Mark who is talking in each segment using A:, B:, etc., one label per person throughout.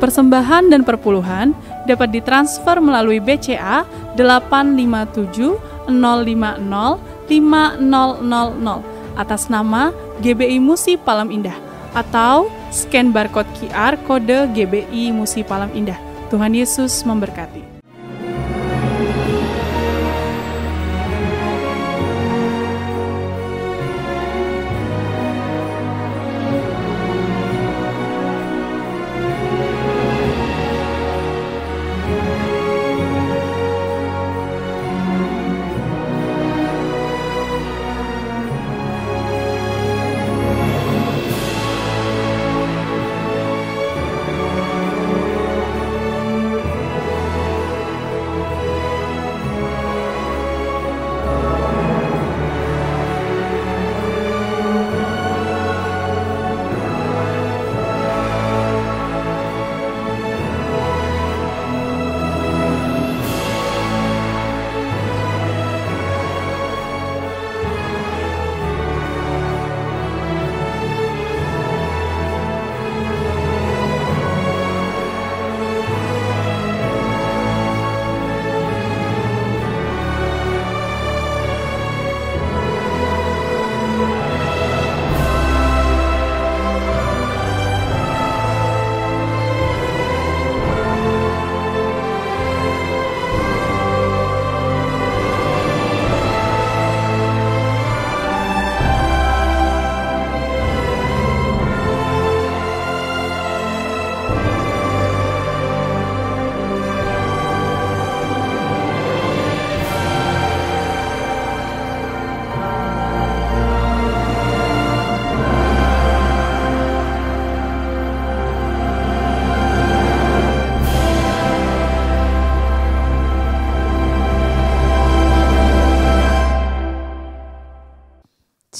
A: Persembahan dan perpuluhan dapat ditransfer melalui BCA 857 050 5000 atas nama GBI Musi Palam Indah atau scan barcode QR kode GBI Musi Palam Indah. Tuhan Yesus memberkati.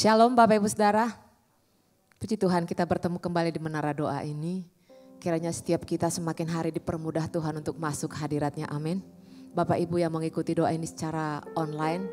B: Shalom Bapak Ibu Saudara, puji Tuhan kita bertemu kembali di Menara Doa ini. Kiranya setiap kita semakin hari dipermudah Tuhan untuk masuk hadiratnya, amin. Bapak Ibu yang mengikuti doa ini secara online,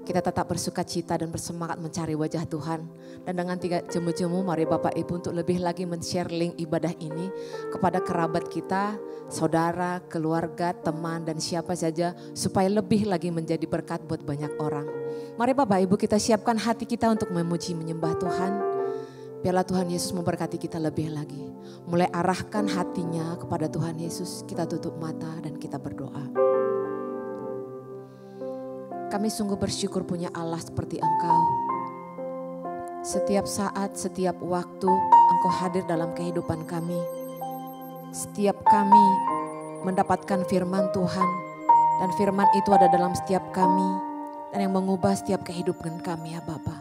B: kita tetap bersuka cita dan bersemangat mencari wajah Tuhan. Dan dengan 3 jemu-jemu mari Bapak Ibu untuk lebih lagi men-share link ibadah ini kepada kerabat kita, saudara, keluarga, teman dan siapa saja supaya lebih lagi menjadi berkat buat banyak orang. Mari Bapak Ibu kita siapkan hati kita untuk memuji menyembah Tuhan. Biarlah Tuhan Yesus memberkati kita lebih lagi. Mulai arahkan hatinya kepada Tuhan Yesus. Kita tutup mata dan kita berdoa. Kami sungguh bersyukur punya Allah seperti Engkau. Setiap saat, setiap waktu Engkau hadir dalam kehidupan kami. Setiap kami mendapatkan firman Tuhan. Dan firman itu ada dalam setiap kami. Dan yang mengubah setiap kehidupan kami ya Bapa.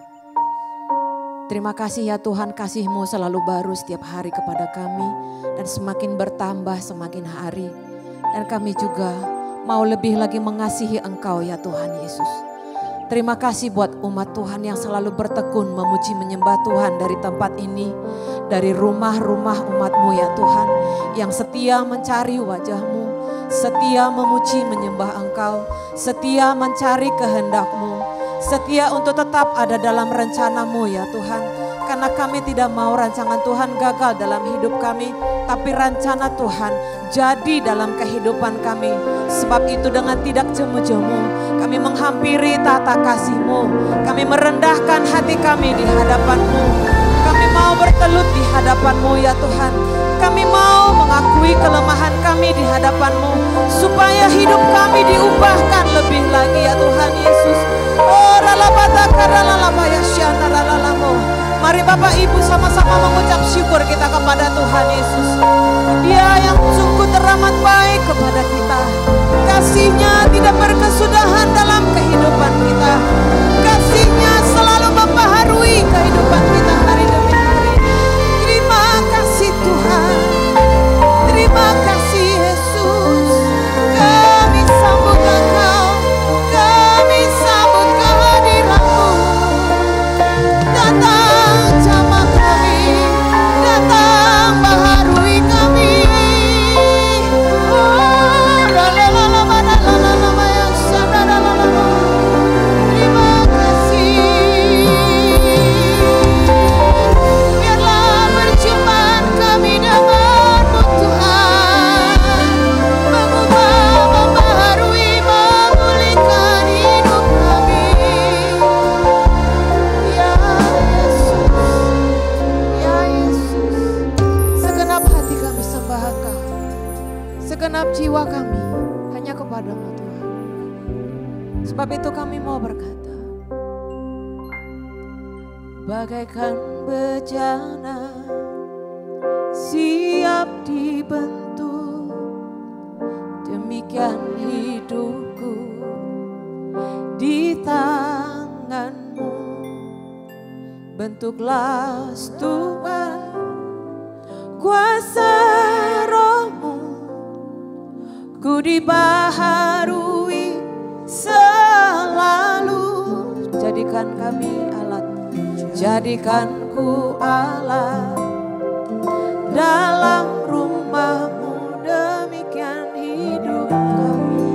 B: Terima kasih ya Tuhan, kasih-Mu selalu baru setiap hari kepada kami. Dan semakin bertambah semakin hari. Dan kami juga mau lebih lagi mengasihi Engkau ya Tuhan Yesus. Terima kasih buat umat Tuhan yang selalu bertekun memuji menyembah Tuhan dari tempat ini. Dari rumah-rumah umat-Mu ya Tuhan. Yang setia mencari wajah-Mu. Setia memuji menyembah Engkau, setia mencari kehendak-Mu, setia untuk tetap ada dalam rencana-Mu ya Tuhan. Karena kami tidak mau rancangan Tuhan gagal dalam hidup kami, tapi rencana Tuhan jadi dalam kehidupan kami. Sebab itu dengan tidak jemu-jemu, kami menghampiri tata kasih-Mu, kami merendahkan hati kami di hadapan-Mu. Kami mau bertelut di hadapan-Mu ya Tuhan. Kami mau mengakui kelemahan kami di hadapan-Mu. Supaya hidup kami diubahkan lebih lagi ya Tuhan Yesus. Oh mari Bapak Ibu sama-sama mengucap syukur kita kepada Tuhan Yesus. Dia yang sungguh teramat baik kepada kita. Kasih-Nya tidak berkesudahan dalam kehidupan kita. Kasih-Nya selalu membaharui kehidupan kita hari demi hari. Terima kasih Tuhan. Terima kasih Yesus. Kami sambut Engkau. Kami sambut kehadiran-Mu. Datang jamah kami. Datang baharui kami. Oh, terima kasih. segenap jiwa kami hanya kepadamu Tuhan. Sebab itu kami mau berkata, bagaikan bejana siap dibentuk, demikian hidupku di tanganmu. Bentuklah Tuhan kuasa rohmu, ku dibaharui selalu. Jadikan kami alat, jadikanku alat dalam rumahmu, demikian hidup kami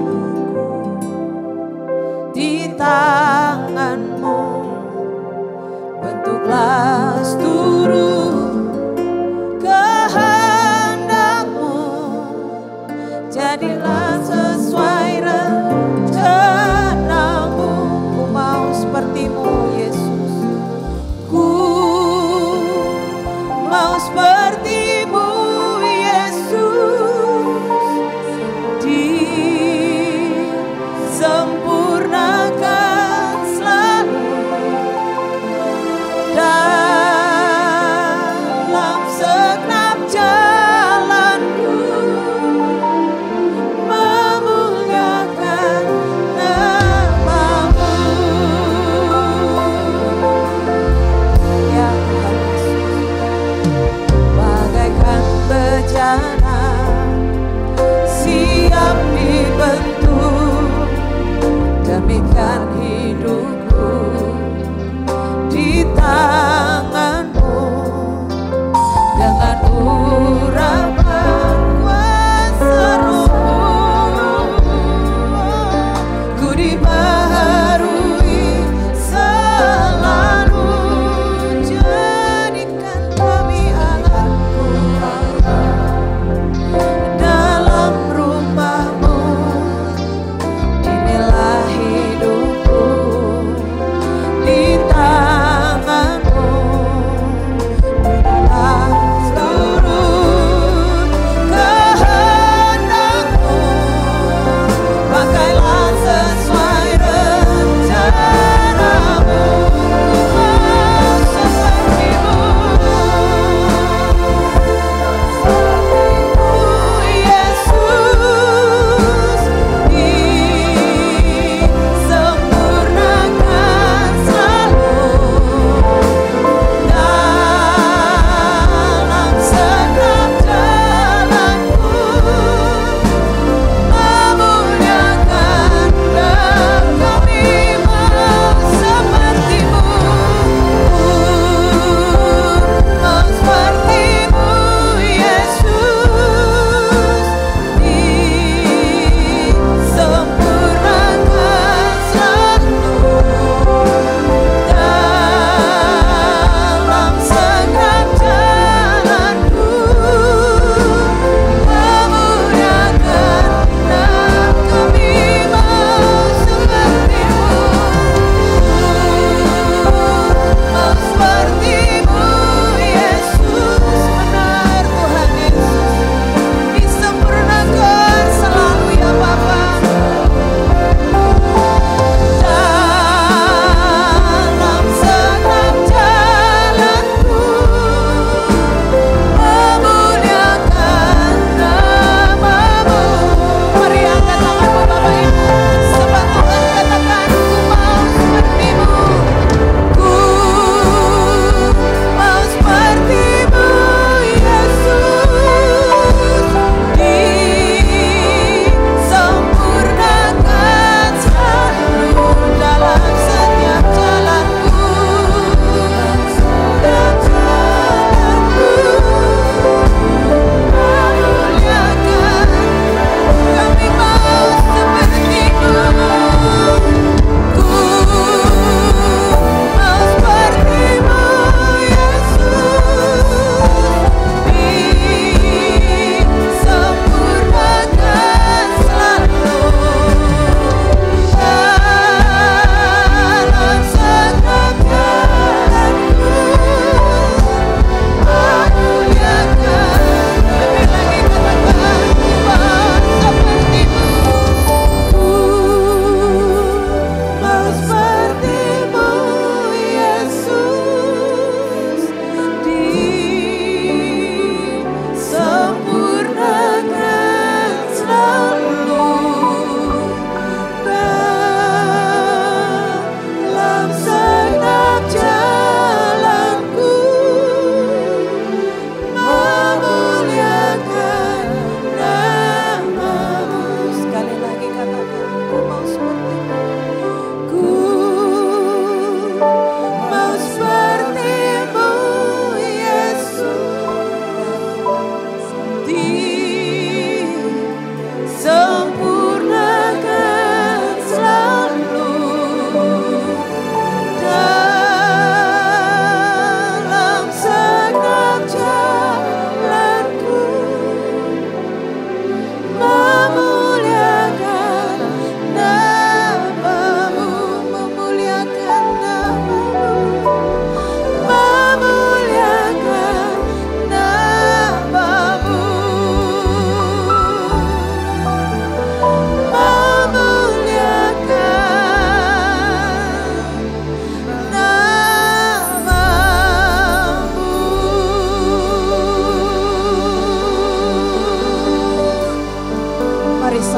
B: di tanganmu. Bentuklah seluruh kehendakmu, jadilah sesuai rencanamu. Ku mau sepertimu Yesus, ku mau sepertimu Yesus, disempurnakan selalu dalam segenap jalanku.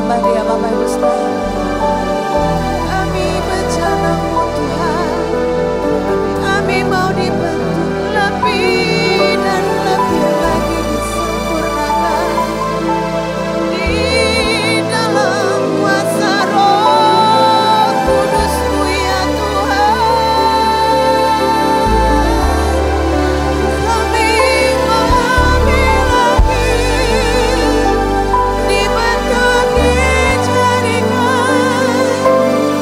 B: sembah Dia Bapak Ibu Saudara. Kami bencanamu Tuhan, kami mau dibentuk lebih dan lebih lagi disempurnakan di dalam kuasa Roh Kudus-Mu ya Tuhan. Kami mau lebih lagi dibentuk, dijadikan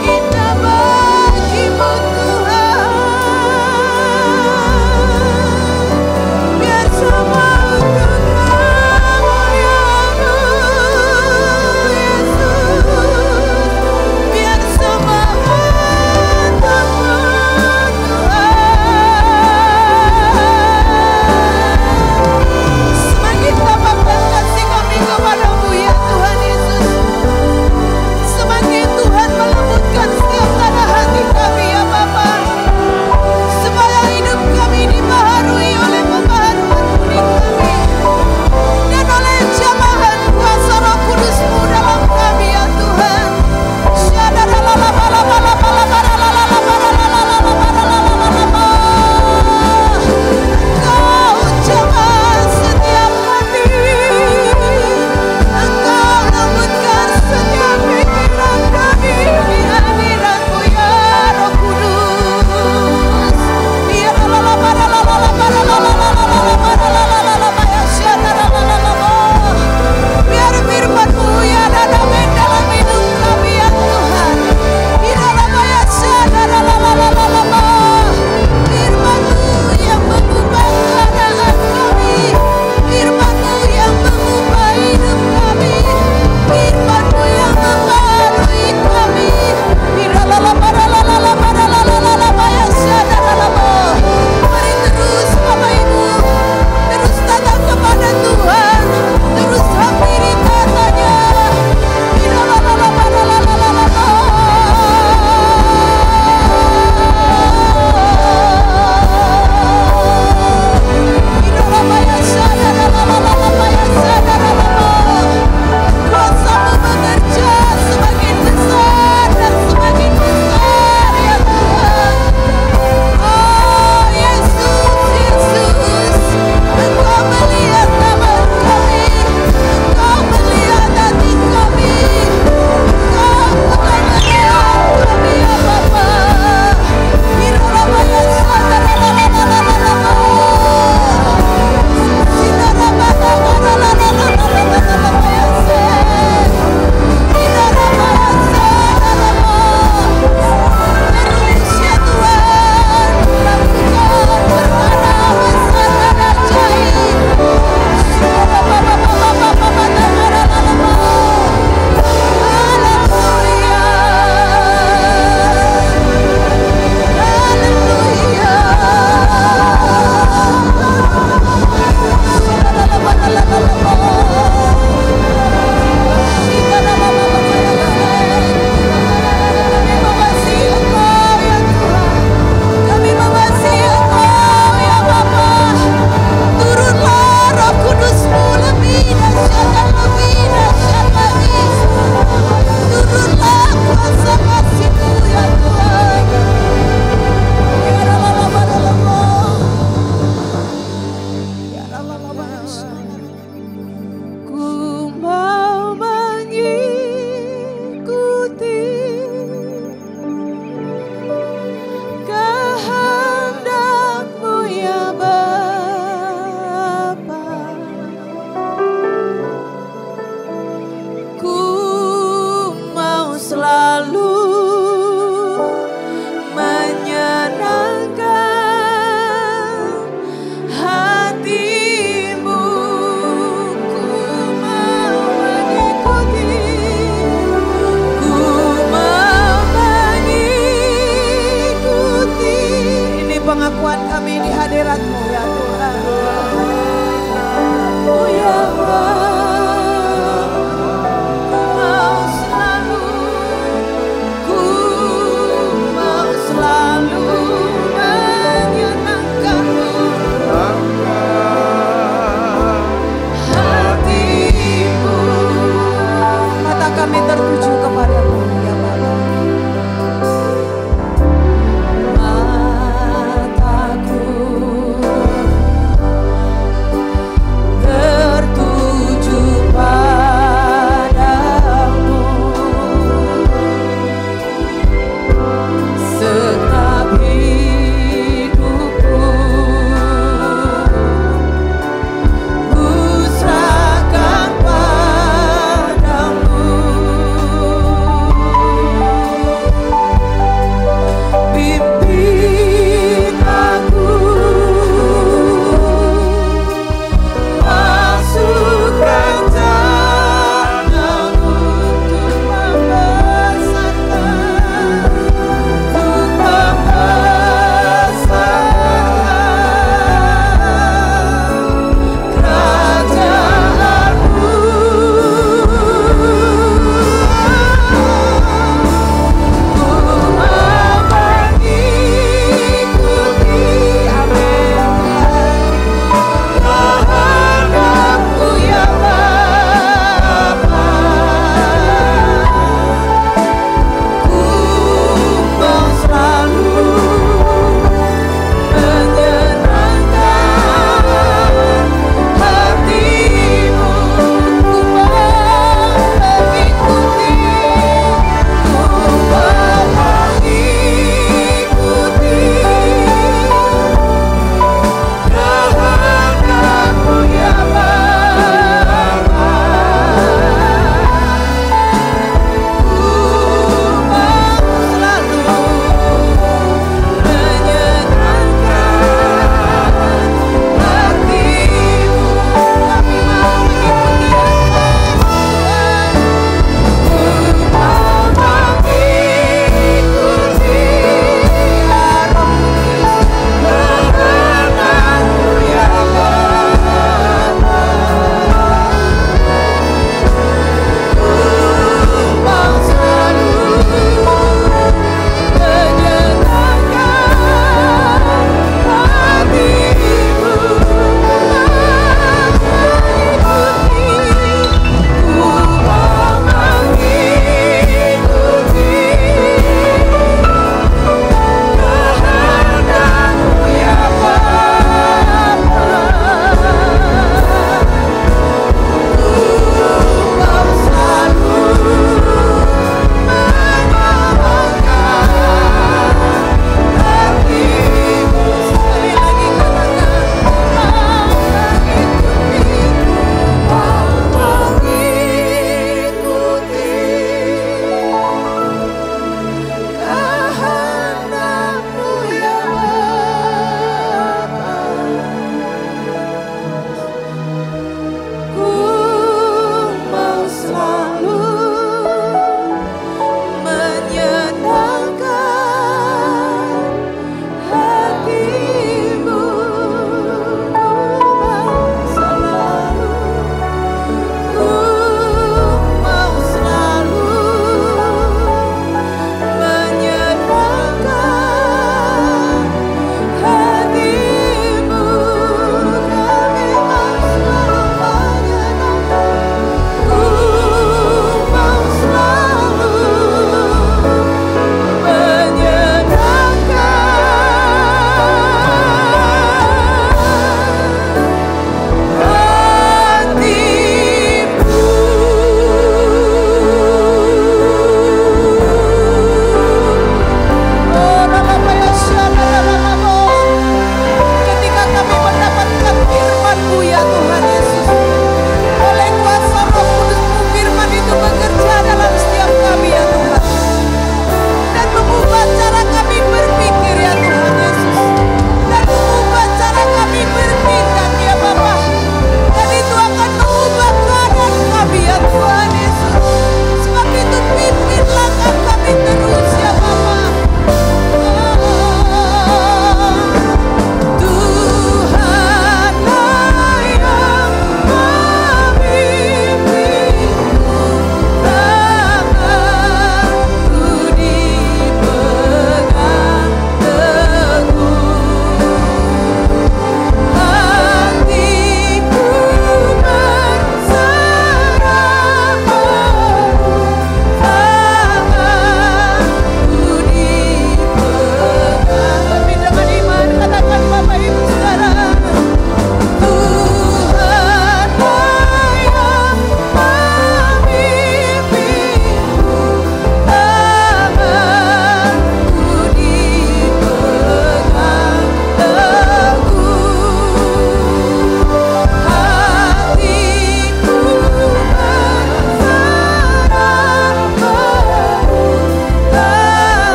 B: indah bagimu Tuhan.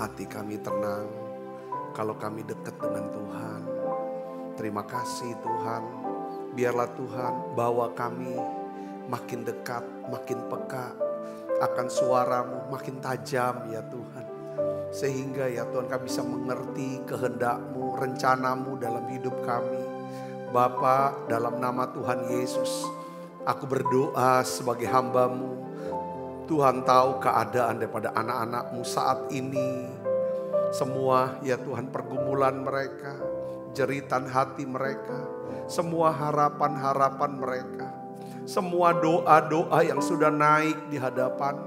C: hati kami tenang kalau kami dekat dengan Tuhan. Terima kasih Tuhan. Biarlah Tuhan bawa kami makin dekat, makin peka akan suara-Mu, makin tajam ya Tuhan. Sehingga ya Tuhan kami bisa mengerti kehendak-Mu, rencana-Mu dalam hidup kami. Bapa, dalam nama Tuhan Yesus, aku berdoa sebagai hamba-Mu. Tuhan tahu keadaan daripada anak-anak-Mu saat ini. Semua ya Tuhan pergumulan mereka, jeritan hati mereka, semua harapan-harapan mereka, semua doa-doa yang sudah naik di hadapan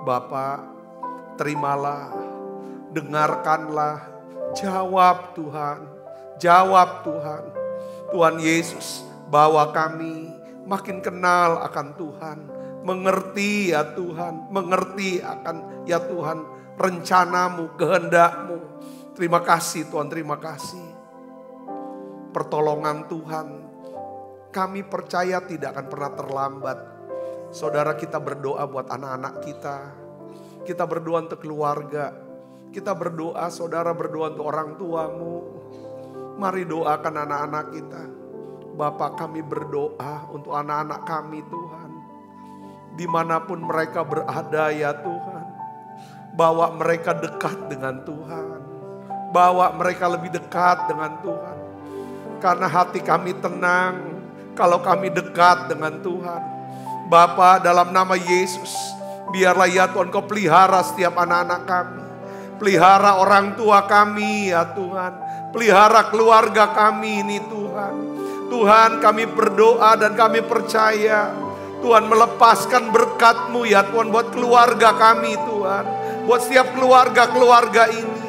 C: Bapa, terimalah, dengarkanlah, jawab Tuhan, jawab Tuhan. Tuhan Yesus, bawa kami makin kenal akan Tuhan, mengerti ya Tuhan, mengerti akan ya Tuhan rencana-Mu, kehendak-Mu. Terima kasih Tuhan, terima kasih. Pertolongan Tuhan, kami percaya tidak akan pernah terlambat. Saudara, kita berdoa buat anak-anak kita berdoa untuk keluarga, kita berdoa, saudara berdoa untuk orang tuamu. Mari doakan anak-anak kita. Bapa, kami berdoa untuk anak-anak kami Tuhan. Dimanapun mereka berada ya Tuhan. Bawa mereka dekat dengan Tuhan. Bawa mereka lebih dekat dengan Tuhan. Karena hati kami tenang kalau kami dekat dengan Tuhan. Bapa, dalam nama Yesus, biarlah ya Tuhan Kau pelihara setiap anak-anak kami. Pelihara orang tua kami ya Tuhan. Pelihara keluarga kami ini Tuhan. Tuhan, kami berdoa dan kami percaya Tuhan melepaskan berkat-Mu ya Tuhan buat keluarga kami Tuhan. Buat setiap keluarga-keluarga ini.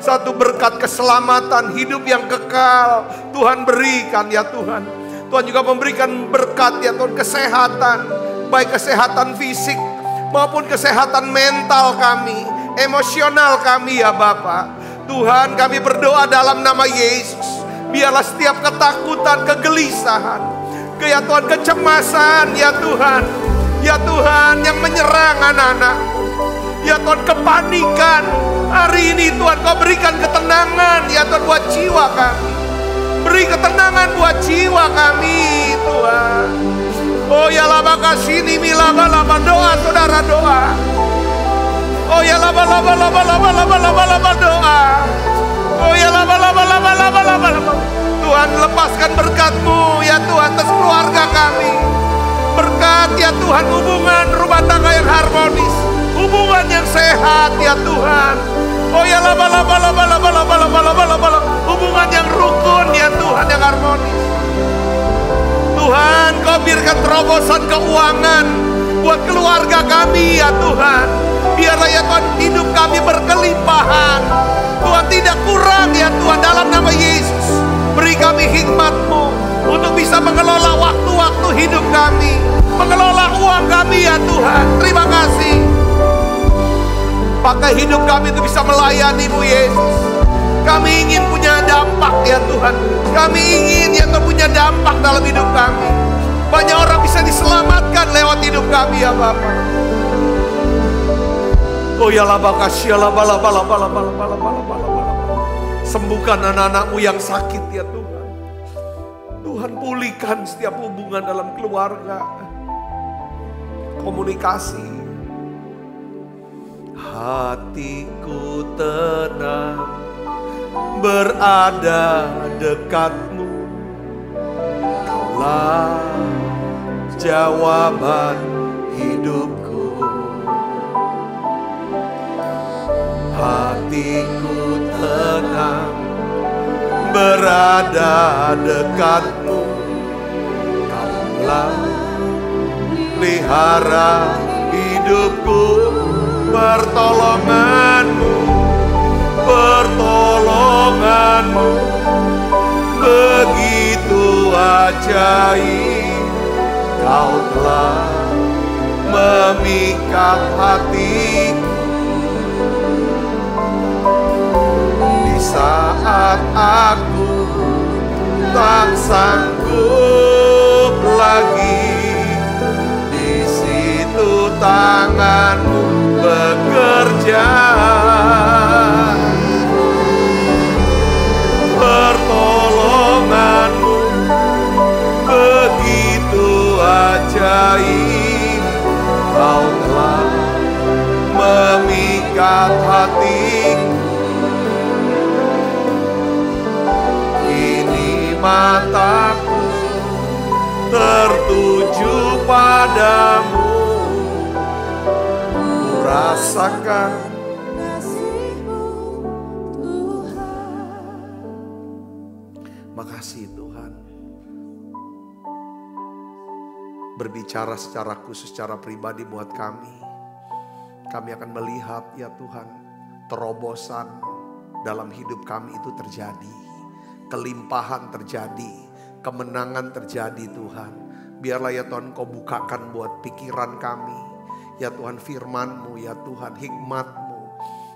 C: Satu berkat keselamatan, hidup yang kekal Tuhan berikan ya Tuhan. Tuhan juga memberikan berkat ya Tuhan, kesehatan. Baik kesehatan fisik maupun kesehatan mental kami, emosional kami ya Bapa. Tuhan, kami berdoa dalam nama Yesus. Biarlah setiap ketakutan, kegelisahan, ya Tuhan, kecemasan ya Tuhan. Ya Tuhan, yang menyerang anak-anak-Mu. Ya Tuhan, kepanikan. Hari ini Tuhan Kau berikan ketenangan ya Tuhan buat jiwa kami. Beri ketenangan buat jiwa kami Tuhan. Oh ya laba kasini milaba-laba, doa saudara, doa. Oh ya laba doa. Oh ya laba. Tuhan, lepaskan berkat-Mu ya Tuhan atas keluarga kami. Berkat ya Tuhan, hubungan rumah tangga yang harmonis, hubungan yang sehat ya Tuhan. Oh ya laba. Hubungan yang rukun ya Tuhan, yang harmonis. Tuhan, Kau berikan terobosan keuangan buat keluarga kami ya Tuhan. Biarlah ya Tuhan hidup kami berkelimpahan. Tuhan, tidak kurang ya Tuhan, dalam nama Yesus. Beri kami hikmat-Mu untuk bisa mengelola waktu-waktu hidup kami, mengelola uang kami ya Tuhan. Terima kasih. Pakai hidup kami untuk bisa melayani-Mu Yesus. Kami ingin punya dampak ya Tuhan. Kami ingin ya Tuhan punya dampak dalam hidup kami. Banyak orang bisa diselamatkan lewat hidup kami ya Bapa. Oh ya laba kasih laba. Sembuhkan anak-anak-Mu yang sakit ya Tuhan. Tuhan, pulihkan setiap hubungan dalam keluarga, komunikasi. Hatiku tenang berada dekat-Mu. Kaulah jawaban hidupku. Hatiku tenang berada dekat-Mu. Kaulah pelihara hidupku. Pertolongan-Mu begitu ajaib. Kau telah memikat hatiku. Di saat aku tak sanggup lagi, di situ tangan-Mu bekerja. mengikat hatiku. Kini mataku tertuju padamu, ku rasakan kasih-Mu Tuhan. Makasih Tuhan. Berbicara secara khusus, secara pribadi buat kami. Kami akan melihat ya Tuhan, terobosan dalam hidup kami itu terjadi. Kelimpahan terjadi, kemenangan terjadi Tuhan. Biarlah ya Tuhan Kau bukakan buat pikiran kami. Ya Tuhan firman-Mu, ya Tuhan hikmat-Mu.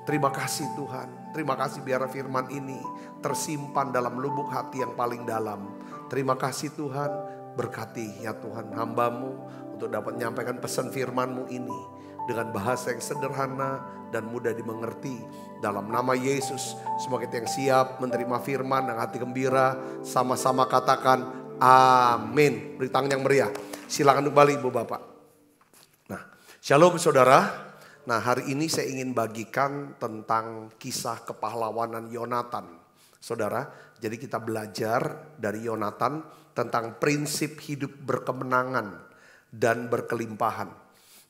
C: Terima kasih Tuhan. Terima kasih biar firman ini tersimpan dalam lubuk hati yang paling dalam. Terima kasih Tuhan. Berkati ya Tuhan hamba-Mu untuk dapat menyampaikan pesan firman-Mu ini dengan bahasa yang sederhana dan mudah dimengerti. Dalam nama Yesus, semua kita yang siap menerima firman dengan hati gembira, sama-sama katakan amin. Beri tangan yang meriah. Silakan kembali Ibu Bapak. Nah, shalom saudara. Nah, hari ini saya ingin bagikan tentang kisah kepahlawanan Yonatan. Saudara, jadi kita belajar dari Yonatan tentang prinsip hidup berkemenangan dan berkelimpahan.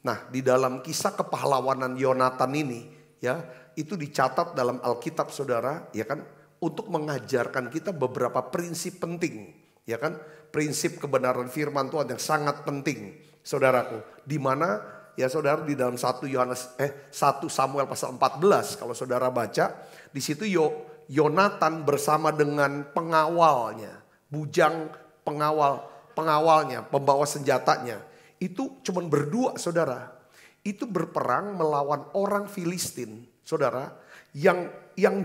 C: Nah, di dalam kisah kepahlawanan Yonatan ini ya, itu dicatat dalam Alkitab Saudara, ya kan, untuk mengajarkan kita beberapa prinsip penting, ya kan? Prinsip kebenaran firman Tuhan yang sangat penting, Saudaraku. Di mana ya Saudara di dalam 1 Samuel pasal 14 kalau Saudara baca, di situ Yonatan bersama dengan pengawalnya, bujang pengawalnya, pembawa senjatanya. Itu cuman berdua Saudara. Itu berperang melawan orang Filistin, Saudara, yang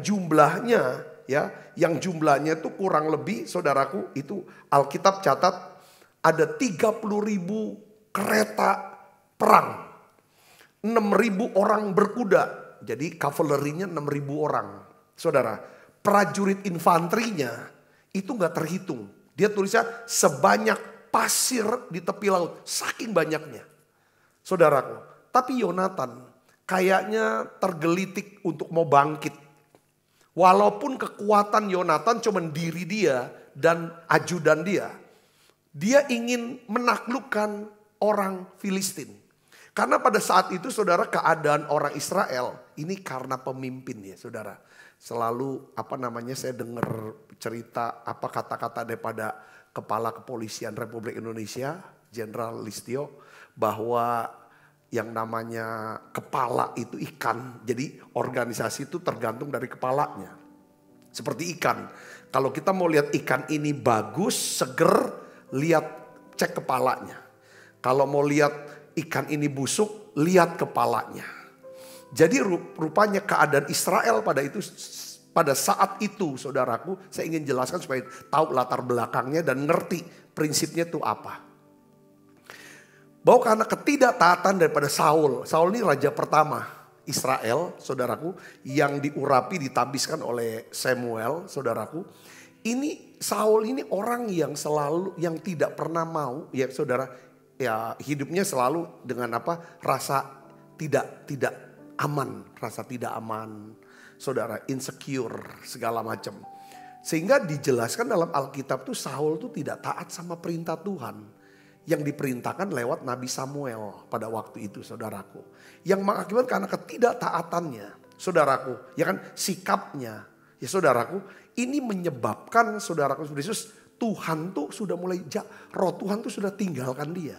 C: jumlahnya ya, yang jumlahnya itu kurang lebih Saudaraku, itu Alkitab catat ada 30.000 kereta perang. 6.000 orang berkuda. Jadi kavalerinya 6.000 orang. Saudara, prajurit infanterinya itu gak terhitung. Dia tulisnya sebanyak pasir di tepi laut. Saking banyaknya. Saudaraku. Tapi Yonatan kayaknya tergelitik untuk mau bangkit. Walaupun kekuatan Yonatan cuma diri dia dan ajudan dia. Dia ingin menaklukkan orang Filistin. Karena pada saat itu saudara keadaan orang Israel. Ini karena pemimpin ya saudara. Selalu saya dengar cerita kata-kata daripada Kepala Kepolisian Republik Indonesia, Jenderal Listio, bahwa yang namanya kepala itu ikan. Jadi organisasi itu tergantung dari kepalanya. Seperti ikan. Kalau kita mau lihat ikan ini bagus, seger, cek kepalanya. Kalau mau lihat ikan ini busuk, lihat kepalanya. Jadi rupanya keadaan Israel pada saat itu saudaraku, saya ingin jelaskan supaya tahu latar belakangnya dan ngerti prinsipnya itu apa. Bahwa karena ketidaktaatan daripada Saul ini raja pertama Israel saudaraku, yang diurapi ditabiskan oleh Samuel saudaraku. Ini Saul ini orang yang tidak pernah mau ya saudara, ya hidupnya selalu dengan rasa tidak aman, saudara, insecure, segala macam. Sehingga dijelaskan dalam Alkitab tuh Saul tuh tidak taat sama perintah Tuhan. Yang diperintahkan lewat Nabi Samuel pada waktu itu saudaraku. Yang mengakibatkan karena ketidaktaatannya saudaraku, ya kan, sikapnya. Ya saudaraku, ini menyebabkan saudaraku Yesus, Tuhan tuh sudah mulai, roh Tuhan tuh sudah tinggalkan dia.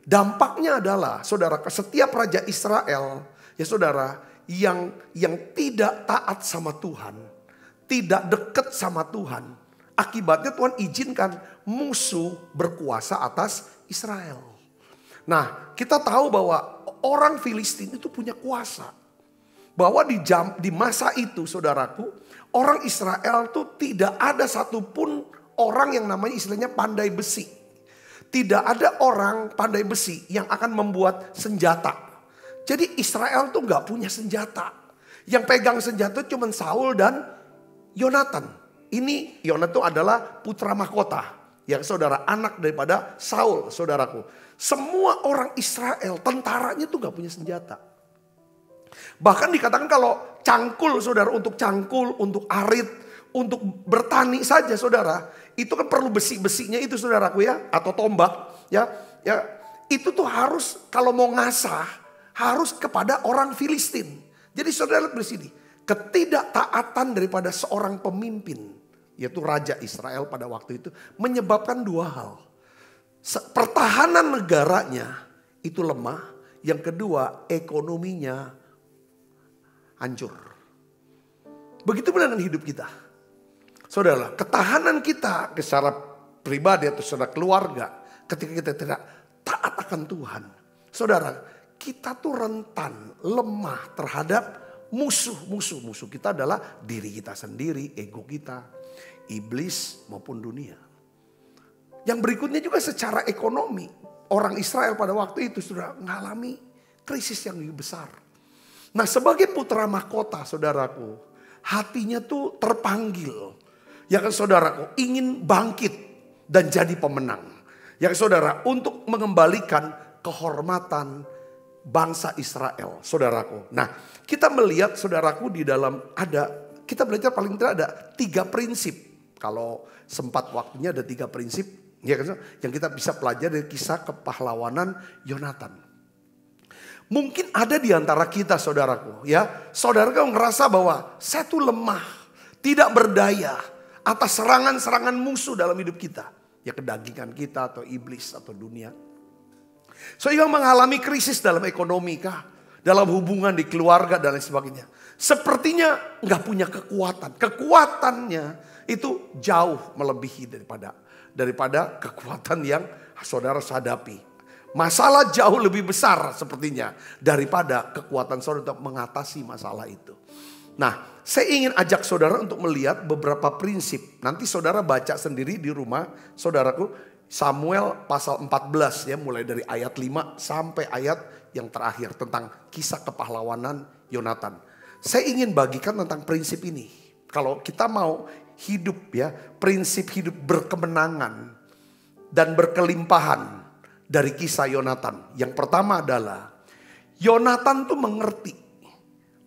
C: Dampaknya adalah saudara, setiap raja Israel ya saudara, yang tidak taat sama Tuhan, tidak dekat sama Tuhan, akibatnya Tuhan izinkan musuh berkuasa atas Israel. Nah, kita tahu bahwa orang Filistin itu punya kuasa. Bahwa di masa itu saudaraku, orang Israel tuh tidak ada satupun orang yang namanya istilahnya pandai besi. Tidak ada orang pandai besi yang akan membuat senjata. Jadi Israel tuh gak punya senjata. Yang pegang senjata cuma Saul dan Yonatan. Ini Yonatan adalah putra mahkota. Yang saudara, anak daripada Saul, saudaraku. Semua orang Israel, tentaranya tuh gak punya senjata. Bahkan dikatakan kalau cangkul saudara, untuk cangkul, untuk arit, untuk bertani saja saudara. Itu kan perlu besi-besinya itu saudaraku ya. Atau tombak ya. Itu tuh harus kalau mau ngasah harus kepada orang Filistin. Jadi saudara lihat di sini. Ketidaktaatan daripada seorang pemimpin, yaitu Raja Israel pada waktu itu, menyebabkan dua hal. Pertahanan negaranya itu lemah. Yang kedua, ekonominya hancur. Begitu pula dengan hidup kita. Saudara, ketahanan kita secara pribadi atau secara keluarga, ketika kita tidak taat akan Tuhan. Saudara, kita tuh rentan, lemah terhadap musuh. Musuh kita adalah diri kita sendiri, ego kita, iblis maupun dunia. Yang berikutnya juga secara ekonomi. Orang Israel pada waktu itu sudah mengalami krisis yang lebih besar. Nah, sebagai putra mahkota saudaraku, hatinya tuh terpanggil. Ya kan saudaraku, ingin bangkit dan jadi pemenang. Ya kan saudara, untuk mengembalikan kehormatan bangsa Israel, saudaraku. Nah, kita melihat saudaraku di dalam kita belajar paling tidak ada 3 prinsip. Kalau sempat waktunya ada 3 prinsip ya kan, yang kita bisa pelajari dari kisah kepahlawanan Yonatan. Mungkin ada di antara kita saudaraku ya, saudaraku ngerasa bahwa saya tuh lemah, tidak berdaya atas serangan-serangan musuh dalam hidup kita. Ya kedagingan kita atau iblis atau dunia. Saya mengalami krisis dalam ekonomi kah? Dalam hubungan di keluarga dan lain sebagainya. Sepertinya nggak punya kekuatan. Kekuatannya itu jauh melebihi daripada kekuatan yang saudara hadapi. Masalah jauh lebih besar sepertinya daripada kekuatan saudara untuk mengatasi masalah itu. Nah, saya ingin ajak saudara untuk melihat beberapa prinsip. Nanti saudara baca sendiri di rumah saudaraku. Samuel pasal 14 ya, mulai dari ayat 5 sampai ayat yang terakhir tentang kisah kepahlawanan Yonatan. Saya ingin bagikan tentang prinsip ini. Kalau kita mau hidup ya, prinsip hidup berkemenangan dan berkelimpahan dari kisah Yonatan. Yang pertama adalah Yonatan tuh mengerti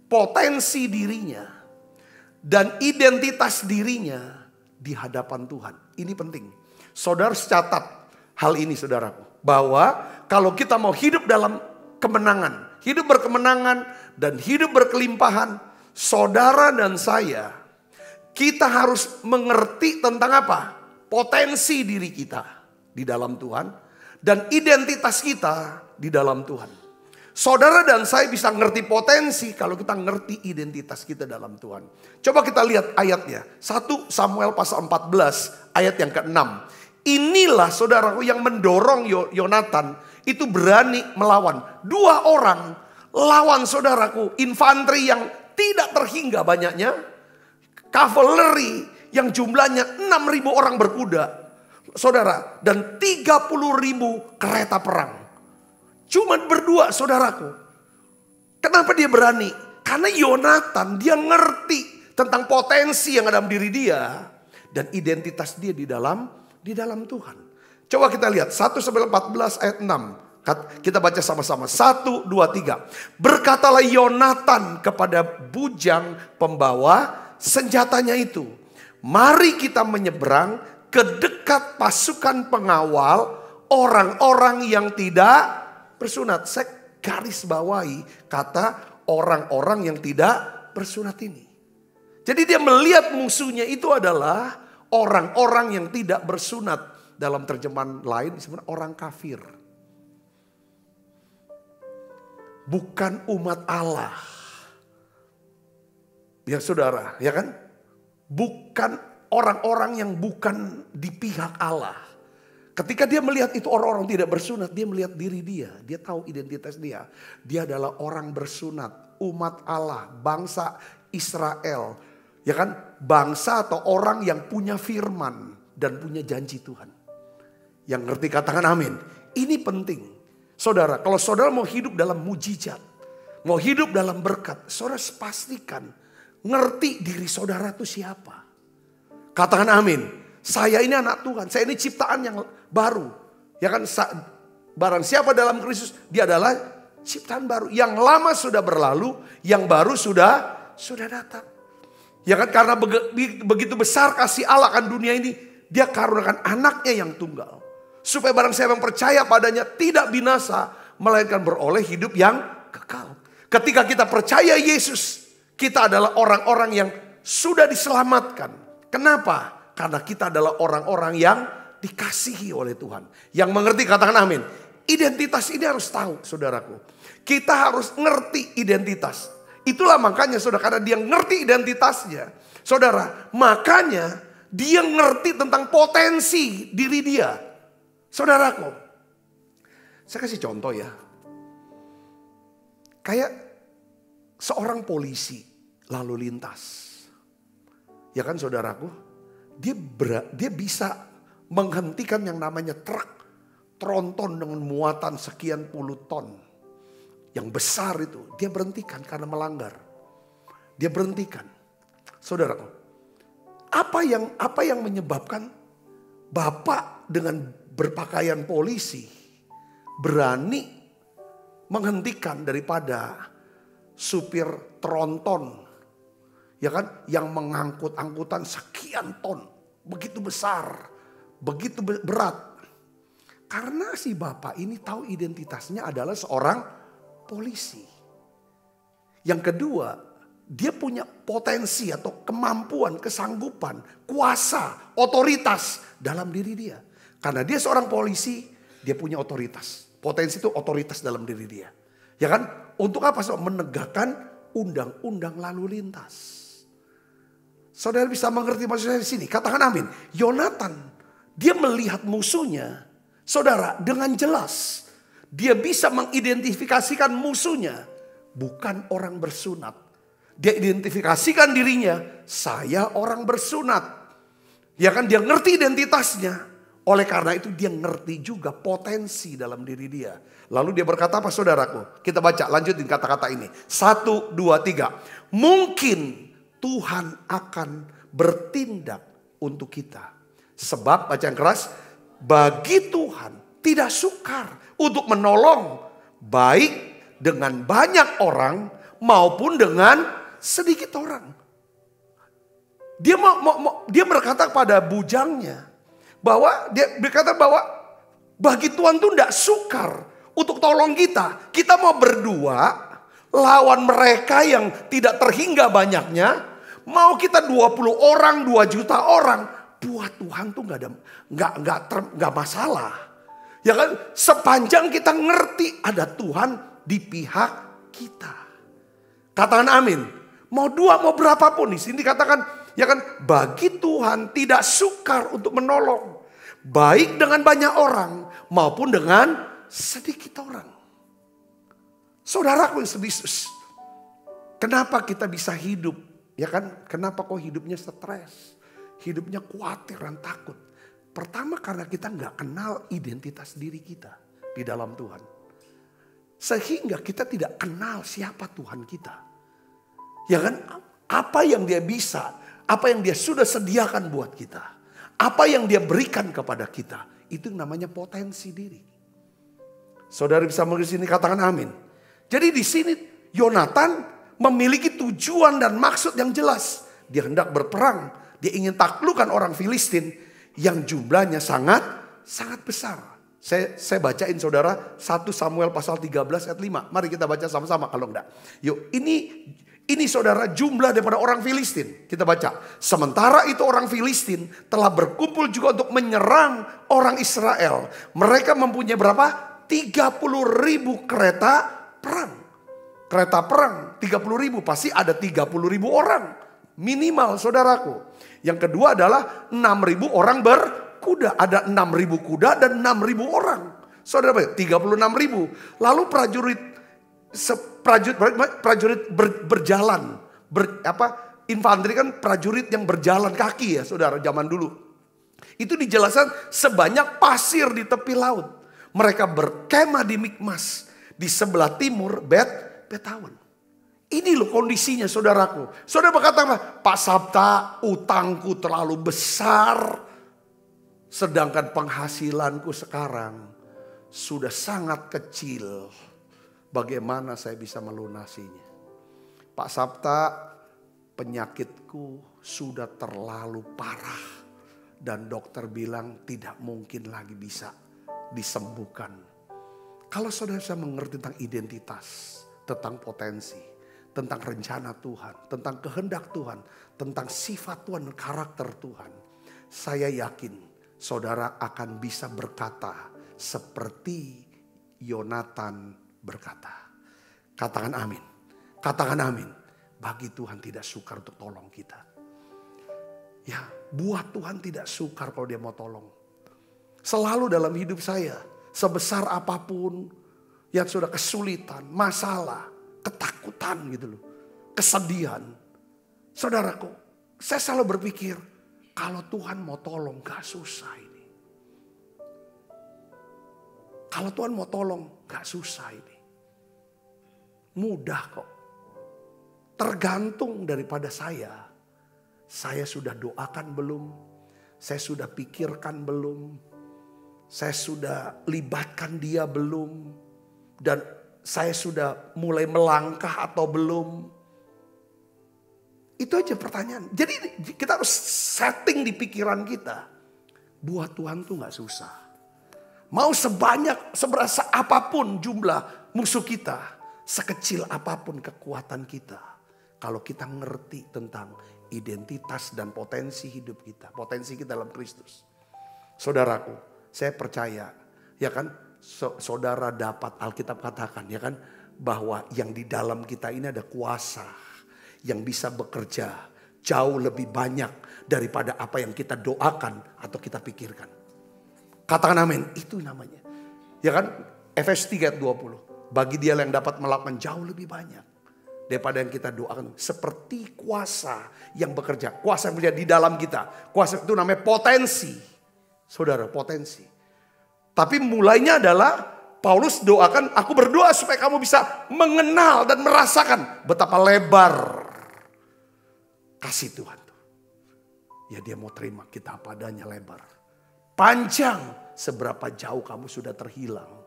C: potensi dirinya dan identitas dirinya di hadapan Tuhan. Ini penting. Saudara catat hal ini saudaraku. Bahwa kalau kita mau hidup dalam kemenangan, hidup berkemenangan dan hidup berkelimpahan, saudara dan saya, kita harus mengerti tentang apa? Potensi diri kita di dalam Tuhan dan identitas kita di dalam Tuhan. Saudara dan saya bisa ngerti potensi kalau kita ngerti identitas kita dalam Tuhan. Coba kita lihat ayatnya. 1 Samuel pasal 14 ayat yang ke-6. Inilah saudaraku yang mendorong Yonatan itu berani melawan. 2 orang lawan saudaraku, infanteri yang tidak terhingga banyaknya. Kavaleri yang jumlahnya 6.000 orang berkuda. Saudara, dan 30.000 kereta perang. Cuma berdua saudaraku. Kenapa dia berani? Karena Yonatan dia ngerti tentang potensi yang ada dalam diri dia. Dan identitas dia di dalam Tuhan. Coba kita lihat 1 sampai 14 ayat 6. Kita baca sama-sama. 1, 2, 3. Berkatalah Yonatan kepada bujang pembawa senjatanya itu. Mari kita menyeberang ke dekat pasukan pengawal orang-orang yang tidak bersunat. Saya garis bawahi kata orang-orang yang tidak bersunat ini. Jadi dia melihat musuhnya itu adalah orang-orang yang tidak bersunat. Dalam terjemahan lain sebenarnya orang kafir. Bukan umat Allah. Ya saudara, ya kan? Bukan orang-orang yang bukan di pihak Allah. Ketika dia melihat itu orang-orang tidak bersunat, dia melihat diri dia. Dia tahu identitas dia. Dia adalah orang bersunat, umat Allah, bangsa Israel. Ya kan, bangsa atau orang yang punya firman dan punya janji Tuhan. Yang ngerti katakan amin. Ini penting. Saudara, kalau saudara mau hidup dalam mujizat, mau hidup dalam berkat, saudara pastikan ngerti diri saudara itu siapa. Katakan amin. Saya ini anak Tuhan, saya ini ciptaan yang baru. Ya kan, barang siapa dalam Kristus, dia adalah ciptaan baru. Yang lama sudah berlalu, yang baru sudah datang. Ya kan, karena begitu besar kasih Allah akan dunia ini, dia karuniakan anaknya yang tunggal. Supaya barang siapa yang percaya padanya tidak binasa, melainkan beroleh hidup yang kekal. Ketika kita percaya Yesus, kita adalah orang-orang yang sudah diselamatkan. Kenapa? Karena kita adalah orang-orang yang dikasihi oleh Tuhan. Yang mengerti katakan amin. Identitas ini harus tahu, saudaraku. Kita harus ngerti identitas. Itulah makanya saudara, karena dia ngerti identitasnya. Saudara, makanya dia ngerti tentang potensi diri dia. Saudaraku, saya kasih contoh ya. Kayak seorang polisi lalu lintas. Ya kan saudaraku, dia bisa menghentikan yang namanya truk tronton dengan muatan sekian puluh ton. Yang besar itu, dia berhentikan karena melanggar. Dia berhentikan. Saudara, apa yang menyebabkan Bapak dengan berpakaian polisi berani menghentikan daripada supir tronton, ya kan, yang mengangkut angkutan sekian ton, begitu besar, begitu berat. Karena si Bapak ini tahu identitasnya adalah seorang polisi. Yang kedua, dia punya potensi atau kemampuan, kesanggupan, kuasa, otoritas dalam diri dia. Karena dia seorang polisi, dia punya otoritas. Potensi itu otoritas dalam diri dia. Ya kan? Untuk apa? Menegakkan undang-undang lalu lintas. Saudara bisa mengerti maksud saya di sini? Katakan amin. Yonatan, dia melihat musuhnya, saudara, dengan jelas. Dia bisa mengidentifikasikan musuhnya. Bukan orang bersunat. Dia identifikasikan dirinya. Saya orang bersunat. Ya kan, dia ngerti identitasnya. Oleh karena itu dia ngerti juga potensi dalam diri dia. Lalu dia berkata apa saudaraku? Kita baca, lanjutin kata-kata ini. 1, 2, 3. Mungkin Tuhan akan bertindak untuk kita. Sebab, baca yang keras. Bagi Tuhan tidak sukar untuk menolong baik dengan banyak orang maupun dengan sedikit orang. Dia berkata kepada bujangnya bahwa dia berkata bahwa bagi Tuhan tuh tidak sukar untuk tolong kita. Kita mau berdua lawan mereka yang tidak terhingga banyaknya. Mau kita 20 orang, 2 juta orang, buat Tuhan tuh nggak masalah. Ya kan, sepanjang kita ngerti ada Tuhan di pihak kita. Katakan amin. Mau 2, mau berapapun di sini katakan, ya kan, bagi Tuhan tidak sukar untuk menolong. Baik dengan banyak orang maupun dengan sedikit orang. Saudaraku yang sedih, kenapa kita bisa hidup? Ya kan, kenapa kok hidupnya stres? Hidupnya khawatir dan takut. Pertama karena kita nggak kenal identitas diri kita di dalam Tuhan. Sehingga kita tidak kenal siapa Tuhan kita. Ya kan, apa yang dia bisa, apa yang dia sudah sediakan buat kita. Apa yang dia berikan kepada kita. Itu namanya potensi diri. Saudara bisa mengerti sini, katakan amin. Jadi di sini Yonatan memiliki tujuan dan maksud yang jelas. Dia hendak berperang. Dia ingin taklukkan orang Filistin yang jumlahnya sangat besar. Saya bacain saudara 1 Samuel pasal 13 ayat 5. Mari kita baca sama-sama kalau enggak. Yuk, ini saudara jumlah daripada orang Filistin. Kita baca. Sementara itu orang Filistin telah berkumpul juga untuk menyerang orang Israel. Mereka mempunyai berapa? 30.000 kereta perang. Kereta perang 30.000, pasti ada 30.000 orang. Minimal saudaraku. Yang kedua adalah 6.000 orang berkuda. Ada 6.000 kuda dan 6.000 orang. Saudara, 36.000. Lalu prajurit berjalan. Infanteri kan prajurit yang berjalan kaki ya saudara zaman dulu. Itu dijelaskan sebanyak pasir di tepi laut. Mereka berkemah di Mikmas. Di sebelah timur Bet-Petawan. Ini loh kondisinya saudaraku. Saudara berkata, Pak Sabta, utangku terlalu besar. Sedangkan penghasilanku sekarang sudah sangat kecil. bagaimana saya bisa melunasinya. Pak Sabta, penyakitku sudah terlalu parah. Dan dokter bilang tidak mungkin lagi bisa disembuhkan. Kalau saudara bisa mengerti tentang identitas, tentang potensi, tentang rencana Tuhan, tentang kehendak Tuhan, tentang sifat Tuhan, karakter Tuhan. Saya yakin saudara akan bisa berkata seperti Yonatan berkata. Katakan amin. Katakan amin. Bagi Tuhan tidak sukar untuk tolong kita. Ya, buat Tuhan tidak sukar kalau dia mau tolong. Selalu dalam hidup saya, sebesar apapun yang sudah kesulitan, masalah, ketakutan gitu loh, kesedihan. Saudaraku, saya selalu berpikir, kalau Tuhan mau tolong gak susah ini. Kalau Tuhan mau tolong gak susah ini. Mudah kok. Tergantung daripada saya. Saya sudah doakan belum? Saya sudah pikirkan belum? Saya sudah libatkan dia belum? Dan saya sudah mulai melangkah atau belum? Itu aja pertanyaan. Jadi kita harus setting di pikiran kita. Buat Tuhan tuh gak susah. Mau sebanyak, seberasa apapun jumlah musuh kita. Sekecil apapun kekuatan kita. Kalau kita ngerti tentang identitas dan potensi hidup kita. Potensi kita dalam Kristus. Saudaraku, saya percaya. Ya kan, saudara dapat, Alkitab katakan ya kan. Bahwa yang di dalam kita ini ada kuasa. Yang bisa bekerja jauh lebih banyak daripada apa yang kita doakan atau kita pikirkan. Katakan amin, itu namanya. Ya kan, Efesus 3:20. Bagi dia yang dapat melakukan jauh lebih banyak daripada yang kita doakan. Seperti kuasa yang bekerja. Kuasa yang bekerja di dalam kita. Kuasa itu namanya potensi. Saudara, potensi. Tapi mulainya adalah Paulus doakan, aku berdoa supaya kamu bisa mengenal dan merasakan betapa lebar kasih Tuhan. Ya dia mau terima kita apa adanya, lebar. Panjang, seberapa jauh kamu sudah terhilang.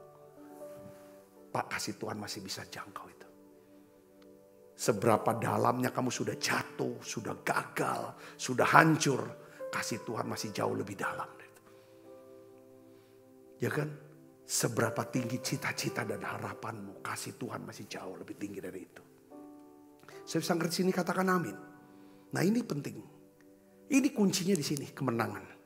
C: Pak, kasih Tuhan masih bisa jangkau itu. Seberapa dalamnya kamu sudah jatuh, sudah gagal, sudah hancur. Kasih Tuhan masih jauh lebih dalam. Ya kan? Seberapa tinggi cita-cita dan harapanmu. Kasih Tuhan masih jauh lebih tinggi dari itu. Saya bisa ngerti sini, katakan amin. Nah ini penting. Ini kuncinya di sini, kemenangan.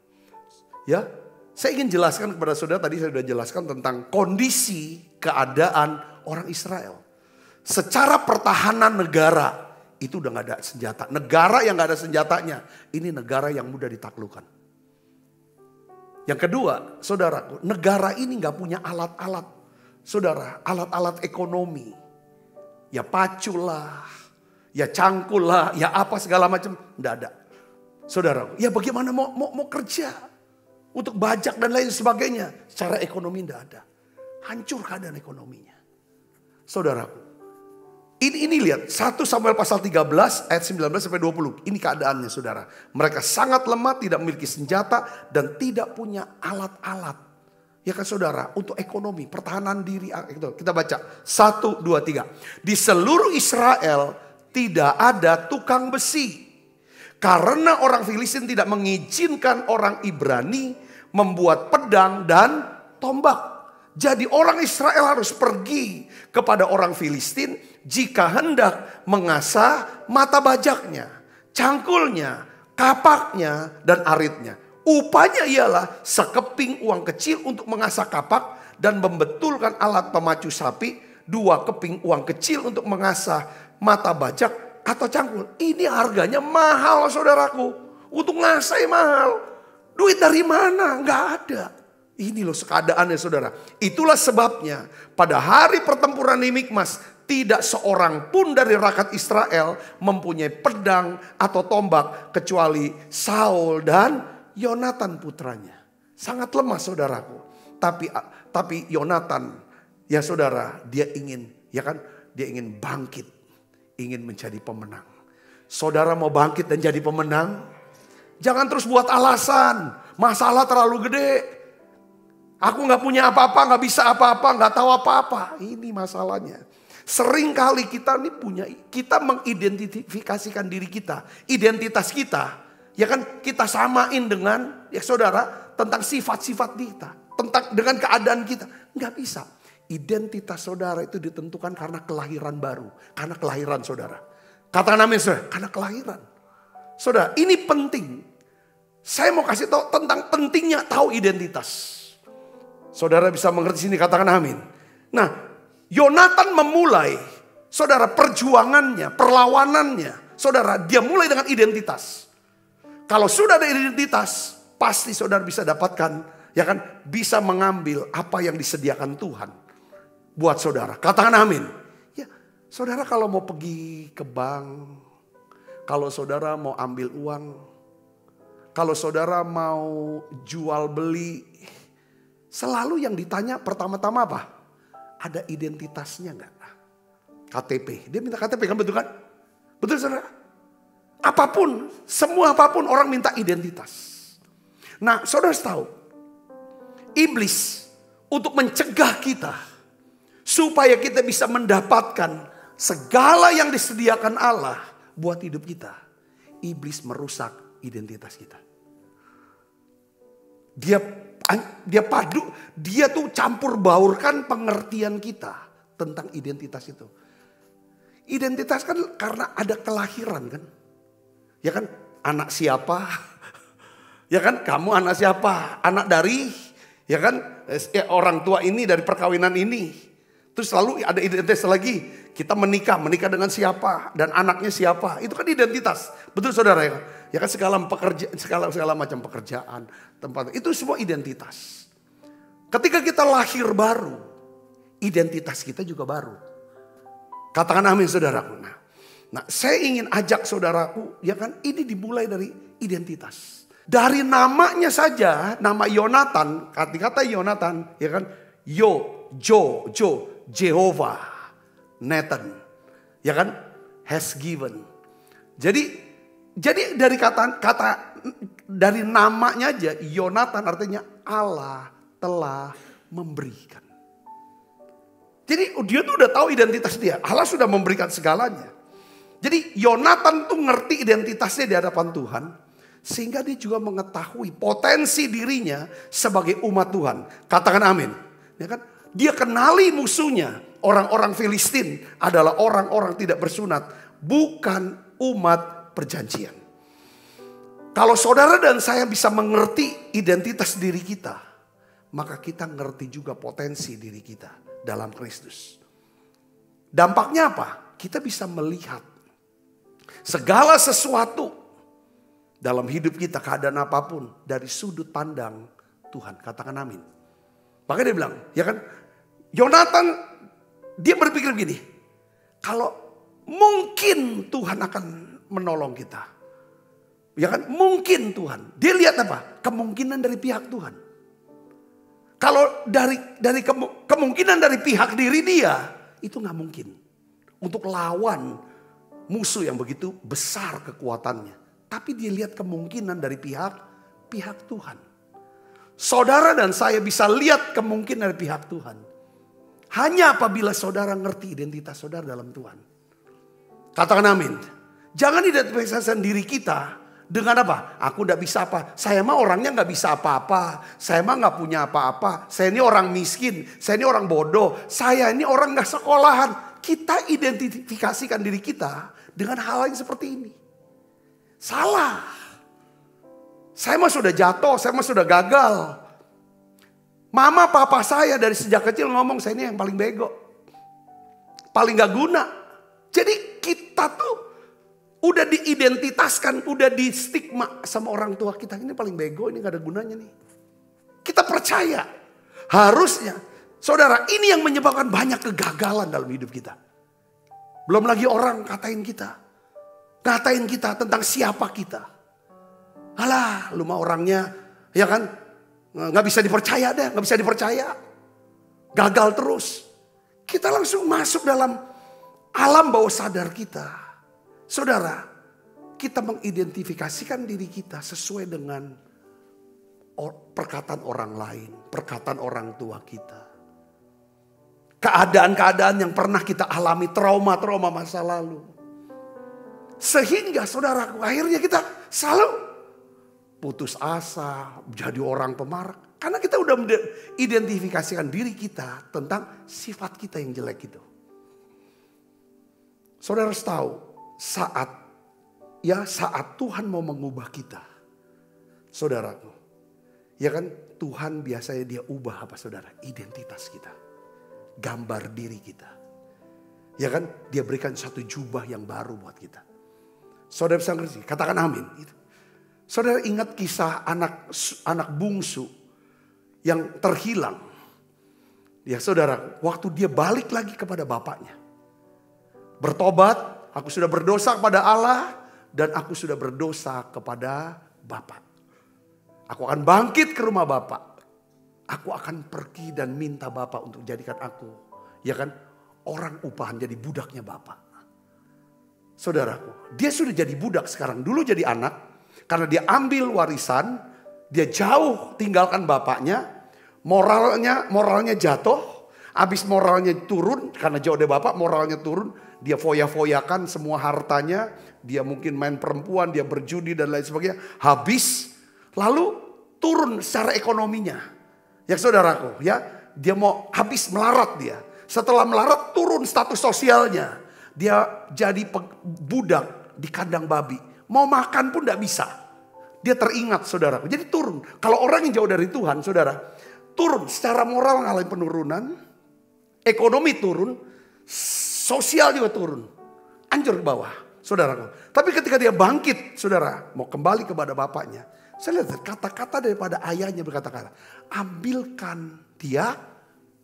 C: Ya, saya ingin jelaskan kepada saudara, tadi saya sudah jelaskan tentang kondisi keadaan orang Israel. Secara pertahanan negara itu udah gak ada senjata. Negara yang gak ada senjatanya, ini negara yang mudah ditaklukkan. Yang kedua, saudaraku, negara ini gak punya alat-alat. Saudara, alat-alat ekonomi. Ya pacu lah, ya cangkul lah, ya apa segala macam, gak ada. Saudaraku, ya bagaimana mau kerja untuk bajak dan lain sebagainya. Secara ekonomi gak ada. Hancur keadaan ekonominya. Saudaraku, ini lihat 1 Samuel pasal 13 ayat 19 sampai 20. Ini keadaannya saudara. Mereka sangat lemah, tidak memiliki senjata dan tidak punya alat-alat. Ya kan saudara, untuk ekonomi, pertahanan diri. Kita baca 1, 2, 3. Di seluruh Israel tidak ada tukang besi. Karena orang Filistin tidak mengizinkan orang Ibrani membuat pedang dan tombak. Jadi orang Israel harus pergi kepada orang Filistin jika hendak mengasah mata bajaknya, cangkulnya, kapaknya, dan aritnya. Upahnya ialah sekeping uang kecil untuk mengasah kapak dan membetulkan alat pemacu sapi, 2 keping uang kecil untuk mengasah mata bajak atau cangkul. Ini harganya mahal saudaraku. Untuk ngasah mahal. Duit dari mana? Nggak ada. Ini loh keadaannya saudara. Itulah sebabnya pada hari pertempuran di Mikmas tidak seorang pun dari rakyat Israel mempunyai pedang atau tombak kecuali Saul dan Yonatan putranya. Sangat lemah saudaraku. Tapi Yonatan ya saudara, dia ingin bangkit, ingin menjadi pemenang. Saudara mau bangkit dan jadi pemenang? Jangan terus buat alasan. Masalah terlalu gede. Aku gak punya apa-apa, gak bisa apa-apa, gak tahu apa-apa. Ini masalahnya. Seringkali kita mengidentifikasikan diri kita, identitas kita, ya kan, kita samain dengan, ya saudara, tentang sifat-sifat kita, dengan keadaan kita. Nggak bisa. Identitas saudara itu ditentukan karena kelahiran baru, karena kelahiran saudara. Katakan amin saudara, karena kelahiran. Saudara, ini penting. Saya mau kasih tahu tentang pentingnya tahu identitas. Saudara bisa mengerti sini, katakan amin. Nah, Yonatan memulai, saudara, perjuangannya, perlawanannya. Saudara, dia mulai dengan identitas. Kalau sudah ada identitas, pasti saudara bisa dapatkan, ya kan, bisa mengambil apa yang disediakan Tuhan buat saudara. Katakan amin. Ya, saudara kalau mau pergi ke bank, kalau saudara mau ambil uang, kalau saudara mau jual beli, selalu yang ditanya pertama-tama apa? Ada identitasnya enggak? KTP. Dia minta KTP kan, betul kan? Betul saudara? Apapun, semua apapun orang minta identitas. Nah saudara tahu, iblis untuk mencegah kita supaya kita bisa mendapatkan segala yang disediakan Allah buat hidup kita. Iblis merusak identitas kita. Dia tuh campur baurkan pengertian kita tentang identitas itu. Identitas kan karena ada kelahiran kan. Ya kan, anak siapa? Ya kan, kamu anak siapa? Anak dari, ya kan, orang tua ini dari perkawinan ini. Terus selalu ada identitas lagi. Kita menikah dengan siapa dan anaknya siapa. Itu kan identitas. Betul saudara ya? Ya kan, segala macam pekerjaan, tempat, itu semua identitas. Ketika kita lahir baru, identitas kita juga baru. Katakan amin saudaraku. Nah, saya ingin ajak saudaraku, ya kan, ini dimulai dari identitas. Dari namanya saja, nama Yonatan, kata Yonatan, ya kan, Jehovah, Nathan, ya kan, has given. Jadi dari dari namanya aja, Yonatan artinya Allah telah memberikan. Jadi dia tuh udah tahu identitas dia. Allah sudah memberikan segalanya. Jadi Yonatan tuh ngerti identitasnya di hadapan Tuhan. Sehingga dia juga mengetahui potensi dirinya sebagai umat Tuhan. Katakan amin. Ya kan? Dia kenali musuhnya. Orang-orang Filistin adalah orang-orang tidak bersunat. Bukan umat perjanjian. Kalau saudara dan saya bisa mengerti identitas diri kita, maka kita ngerti juga potensi diri kita dalam Kristus. Dampaknya apa? Kita bisa melihat segala sesuatu dalam hidup kita, keadaan apapun, dari sudut pandang Tuhan. Katakan amin. Makanya dia bilang, ya kan, Yonatan dia berpikir begini, kalau mungkin Tuhan akan menolong kita. Ya kan, mungkin Tuhan. Dia lihat apa? Kemungkinan dari pihak Tuhan. Kalau dari kemungkinan dari pihak diri dia, itu nggak mungkin. Untuk lawan musuh yang begitu besar kekuatannya. Tapi dia lihat kemungkinan dari pihak Tuhan. Saudara dan saya bisa lihat kemungkinan dari pihak Tuhan. Hanya apabila saudara ngerti identitas saudara dalam Tuhan. Katakan amin. Jangan identifikasikan diri kita dengan apa? Aku gak bisa apa. Saya mah orangnya gak bisa apa-apa. Saya mah gak punya apa-apa. Saya ini orang miskin. Saya ini orang bodoh. Saya ini orang gak sekolahan. Kita identifikasikan diri kita dengan hal yang seperti ini. Salah. Saya mah sudah jatuh. Saya mah sudah gagal. Mama papa saya dari sejak kecil ngomong saya ini yang paling bego. Paling gak guna. Jadi kita tuh udah diidentitaskan, udah di stigma sama orang tua kita. Ini paling bego, ini gak ada gunanya nih. Kita percaya. Harusnya, saudara, ini yang menyebabkan banyak kegagalan dalam hidup kita. Belum lagi orang katain kita. Katain kita tentang siapa kita. Alah, lu mah orangnya, ya kan, gak bisa dipercaya deh, gak bisa dipercaya. Gagal terus. Kita langsung masuk dalam alam bawah sadar kita. Saudara, kita mengidentifikasikan diri kita sesuai dengan perkataan orang lain, perkataan orang tua kita. keadaan-keadaan yang pernah kita alami, trauma-trauma masa lalu. Sehingga saudaraku, akhirnya kita selalu putus asa, jadi orang pemarah. Karena kita udah identifikasikan diri kita tentang sifat kita yang jelek itu. Saudara harus tahu, saat Tuhan mau mengubah kita, saudaraku, ya kan, Tuhan biasanya dia ubah apa saudara? Identitas kita, gambar diri kita. Ya kan, dia berikan satu jubah yang baru buat kita. Saudara bisa ngerti? Katakan amin. Saudara ingat kisah anak bungsu yang terhilang. Ya saudara, waktu dia balik lagi kepada bapaknya. Bertobat, aku sudah berdosa kepada Allah dan aku sudah berdosa kepada Bapak. Aku akan bangkit ke rumah Bapak. Aku akan pergi dan minta Bapak untuk jadikan aku, ya kan, orang upahan jadi budaknya Bapak. Saudaraku, dia sudah jadi budak sekarang. Dulu jadi anak, karena dia ambil warisan, dia jauh tinggalkan bapaknya, moralnya jatuh. Habis moralnya turun, karena jauh dari bapak, moralnya turun. Dia foya-foyakan semua hartanya. Dia mungkin main perempuan, dia berjudi dan lain sebagainya. Habis, lalu turun secara ekonominya. Ya saudaraku, ya, dia mau habis melarat dia. Setelah melarat, turun status sosialnya. Dia jadi budak di kandang babi. Mau makan pun tidak bisa. Dia teringat saudaraku. Jadi turun. Kalau orang yang jauh dari Tuhan, saudara, turun secara moral, ngalamin penurunan. Ekonomi turun. Sosial juga turun. Anjur ke bawah, saudaraku. Tapi ketika dia bangkit, saudara, mau kembali kepada bapaknya. Saya lihat kata-kata daripada ayahnya berkata-kata. Ambilkan dia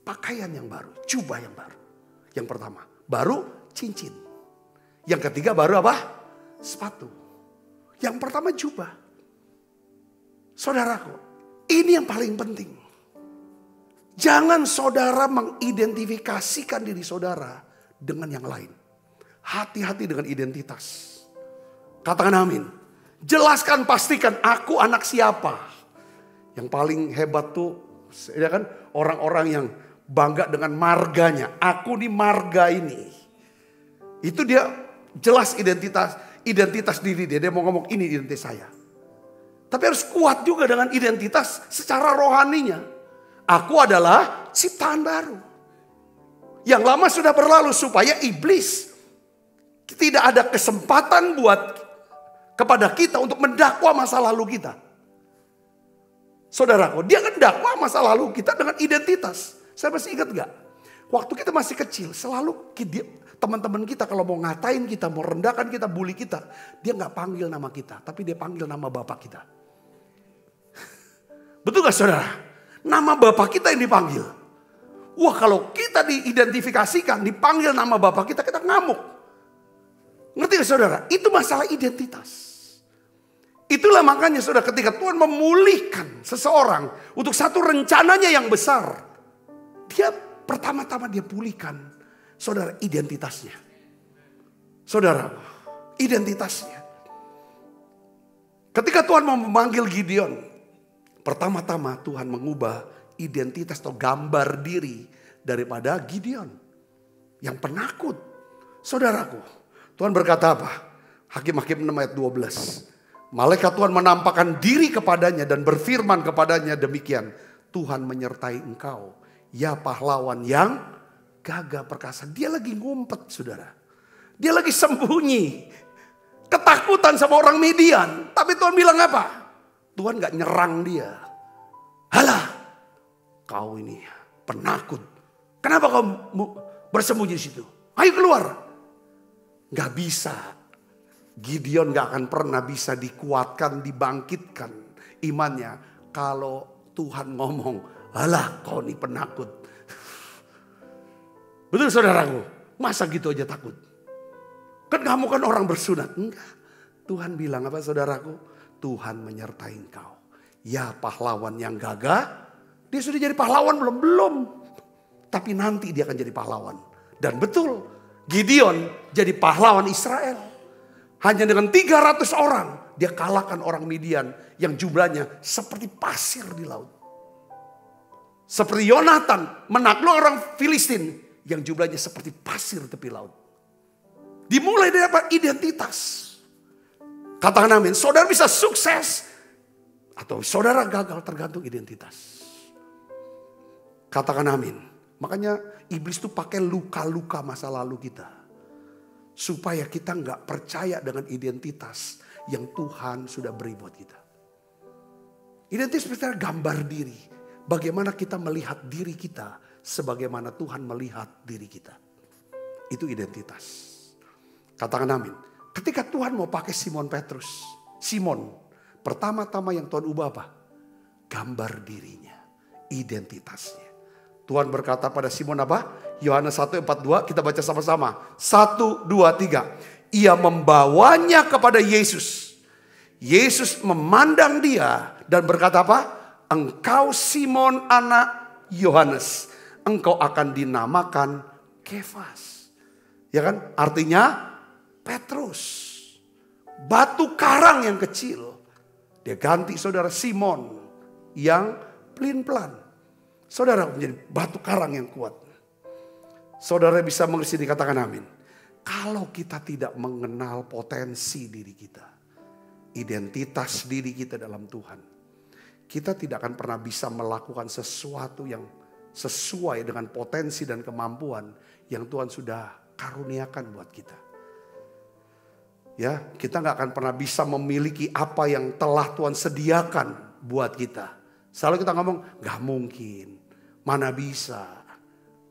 C: pakaian yang baru. Jubah yang baru. Yang pertama. Baru cincin. Yang ketiga baru apa? Sepatu. Yang pertama jubah. Saudaraku, ini yang paling penting. Jangan saudara mengidentifikasikan diri saudara dengan yang lain. Hati-hati dengan identitas. Katakan amin. Jelaskan, pastikan aku anak siapa. Yang paling hebat tuh, ya kan, orang-orang yang bangga dengan marganya. Aku nih marga ini. Itu dia jelas identitas diri dia. Dia mau ngomong ini identitas saya. Tapi harus kuat juga dengan identitas secara rohaninya. Aku adalah ciptaan baru. Yang lama sudah berlalu supaya iblis tidak ada kesempatan kepada kita untuk mendakwa masa lalu kita. Saudaraku, dia kan dakwa masa lalu kita dengan identitas. Saya masih ingat gak? Waktu kita masih kecil, selalu teman-teman kita kalau mau ngatain kita, mau rendahkan kita, bully kita, dia gak panggil nama kita, tapi dia panggil nama bapak kita. Betul gak saudara? Nama bapak kita yang dipanggil. Wah, kalau kita diidentifikasikan, dipanggil nama bapak kita, kita ngamuk. Ngerti gak saudara? Itu masalah identitas. Itulah makanya saudara, ketika Tuhan memulihkan seseorang untuk satu rencananya yang besar, dia pertama-tama dia pulihkan saudara identitasnya. Saudara, identitasnya. Ketika Tuhan mau memanggil Gideon, pertama-tama Tuhan mengubah identitas atau gambar diri daripada Gideon yang penakut. Saudaraku, Tuhan berkata apa? Hakim-Hakim 6 ayat 12. Malaikat Tuhan menampakkan diri kepadanya dan berfirman kepadanya demikian. Tuhan menyertai engkau, ya pahlawan yang gagah perkasa. Dia lagi ngumpet saudara. Dia lagi sembunyi. Ketakutan sama orang Midian. Tapi Tuhan bilang apa? Tuhan gak nyerang dia. Halah, kau ini penakut. Kenapa kau bersembunyi di situ? Ayo keluar. Gak bisa. Gideon gak akan pernah bisa dikuatkan, dibangkitkan imannya. Kalau Tuhan ngomong, alah kau ini penakut. Betul saudaraku? Masa gitu aja takut? Kan kamu kan orang bersunat. Enggak. Tuhan bilang apa saudaraku? Tuhan menyertai engkau. Ya pahlawan yang gagah. Dia sudah jadi pahlawan belum? Belum. Tapi nanti dia akan jadi pahlawan. Dan betul, Gideon jadi pahlawan Israel. Hanya dengan 300 orang dia kalahkan orang Midian yang jumlahnya seperti pasir di laut. Seperti Yonatan menakluk orang Filistin yang jumlahnya seperti pasir tepi laut. Dimulai dari apa? Identitas. Katakan amin. Saudara bisa sukses atau saudara gagal tergantung identitas. Katakan amin. Makanya iblis tuh pakai luka-luka masa lalu kita. Supaya kita nggak percaya dengan identitas yang Tuhan sudah beri buat kita. Identitas sebenarnya gambar diri. Bagaimana kita melihat diri kita sebagaimana Tuhan melihat diri kita. Itu identitas. Katakan amin. Ketika Tuhan mau pakai Simon Petrus. Simon, pertama-tama yang Tuhan ubah apa? Gambar dirinya, identitasnya. Tuhan berkata pada Simon apa? Yohanes 1:42, kita baca sama-sama. 1, 2, 3. Ia membawanya kepada Yesus. Yesus memandang dia dan berkata apa? Engkau Simon anak Yohanes. Engkau akan dinamakan Kefas. Ya kan? Artinya Petrus. Batu karang yang kecil. Dia ganti saudara Simon yang pelin-pelan. Saudara menjadi batu karang yang kuat. Saudara bisa mengerti, dikatakan amin. Kalau kita tidak mengenal potensi diri kita, identitas diri kita dalam Tuhan, kita tidak akan pernah bisa melakukan sesuatu yang sesuai dengan potensi dan kemampuan yang Tuhan sudah karuniakan buat kita. Ya, kita nggak akan pernah bisa memiliki apa yang telah Tuhan sediakan buat kita. Selalu kita ngomong, nggak mungkin, mana bisa,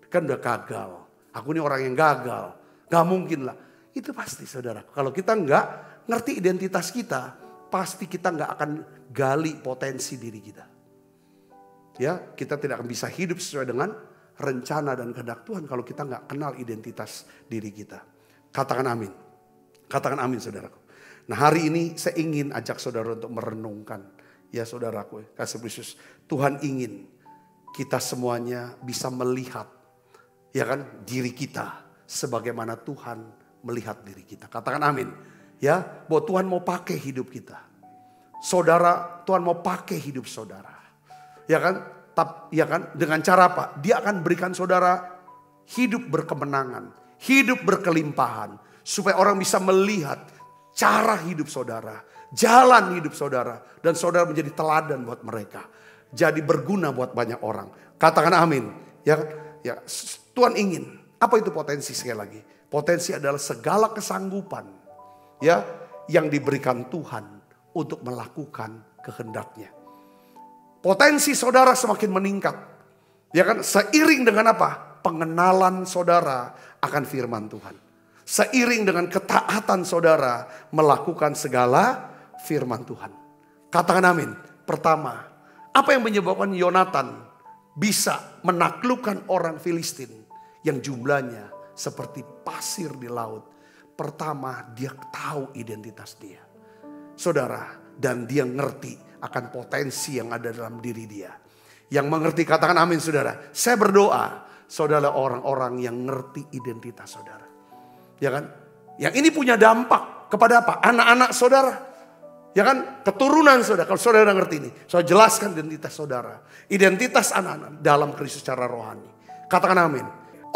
C: kan udah gagal. Aku ini orang yang gagal, nggak mungkin lah. Itu pasti saudara. Kalau kita nggak ngerti identitas kita, pasti kita nggak akan gali potensi diri kita. Ya, kita tidak akan bisa hidup sesuai dengan rencana dan kehendak Tuhan kalau kita nggak kenal identitas diri kita. Katakan amin. Katakan amin saudaraku. Nah hari ini saya ingin ajak saudara untuk merenungkan. Ya saudaraku, kasih Yesus. Tuhan ingin kita semuanya bisa melihat, ya kan, diri kita sebagaimana Tuhan melihat diri kita. Katakan amin. Ya, bahwa Tuhan mau pakai hidup kita. Saudara, Tuhan mau pakai hidup saudara. Ya kan? Ya kan? Dengan cara apa? Dia akan berikan saudara hidup berkemenangan, hidup berkelimpahan. Supaya orang bisa melihat cara hidup saudara, jalan hidup saudara. Dan saudara menjadi teladan buat mereka. Jadi berguna buat banyak orang. Katakan amin. Ya, Tuhan ingin. Apa itu potensi sekali lagi? Potensi adalah segala kesanggupan ya yang diberikan Tuhan untuk melakukan kehendaknya. Potensi saudara semakin meningkat. Ya kan? Seiring dengan apa? Pengenalan saudara akan firman Tuhan. Seiring dengan ketaatan saudara melakukan segala firman Tuhan. Katakan amin. Pertama, apa yang menyebabkan Yonatan bisa menaklukkan orang Filistin yang jumlahnya seperti pasir di laut? Pertama, dia tahu identitas dia. Saudara, dan dia ngerti akan potensi yang ada dalam diri dia. Yang mengerti, katakan amin saudara. Saya berdoa, saudara orang-orang yang ngerti identitas saudara. Ya kan? Yang ini punya dampak kepada apa? Anak-anak saudara. Ya kan? Keturunan saudara. Kalau saudara ngerti ini, saya jelaskan identitas saudara. Identitas anak-anak dalam Kristus secara rohani. Katakan amin.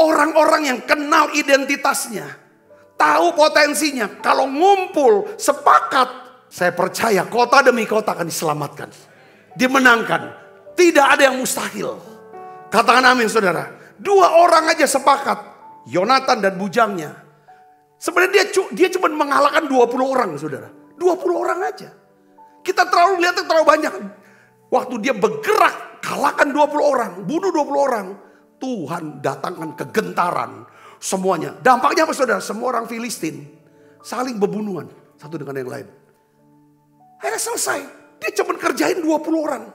C: Orang-orang yang kenal identitasnya, tahu potensinya, kalau ngumpul, sepakat, saya percaya kota demi kota akan diselamatkan. Dimenangkan. Tidak ada yang mustahil. Katakan amin saudara. 2 orang aja sepakat. Yonatan dan bujangnya. Sebenarnya dia cuma mengalahkan 20 orang saudara. 20 orang aja. Kita terlalu lihat terlalu banyak. Waktu dia bergerak kalahkan 20 orang. Bunuh 20 orang. Tuhan datangkan kegentaran semuanya. Dampaknya apa saudara? Semua orang Filistin saling berbunuhan satu dengan yang lain. Akhirnya selesai. Dia cuma kerjain 20 orang.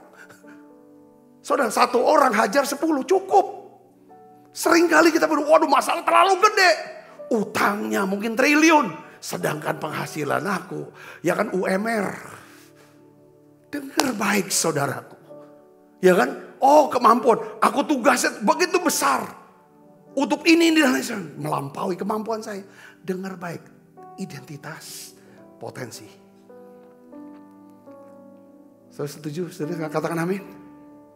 C: Saudara, 1 orang hajar 10 cukup. Seringkali kita berdoa, waduh masalah terlalu gede. Utangnya mungkin triliun. Sedangkan penghasilan aku, ya kan UMR. Dengar baik saudaraku. Ya kan, oh kemampuan. Aku tugasnya begitu besar. Untuk ini dan lain-lain. Melampaui kemampuan saya. Dengar baik. Identitas, potensi. Saudara setuju? Saudara katakan amin.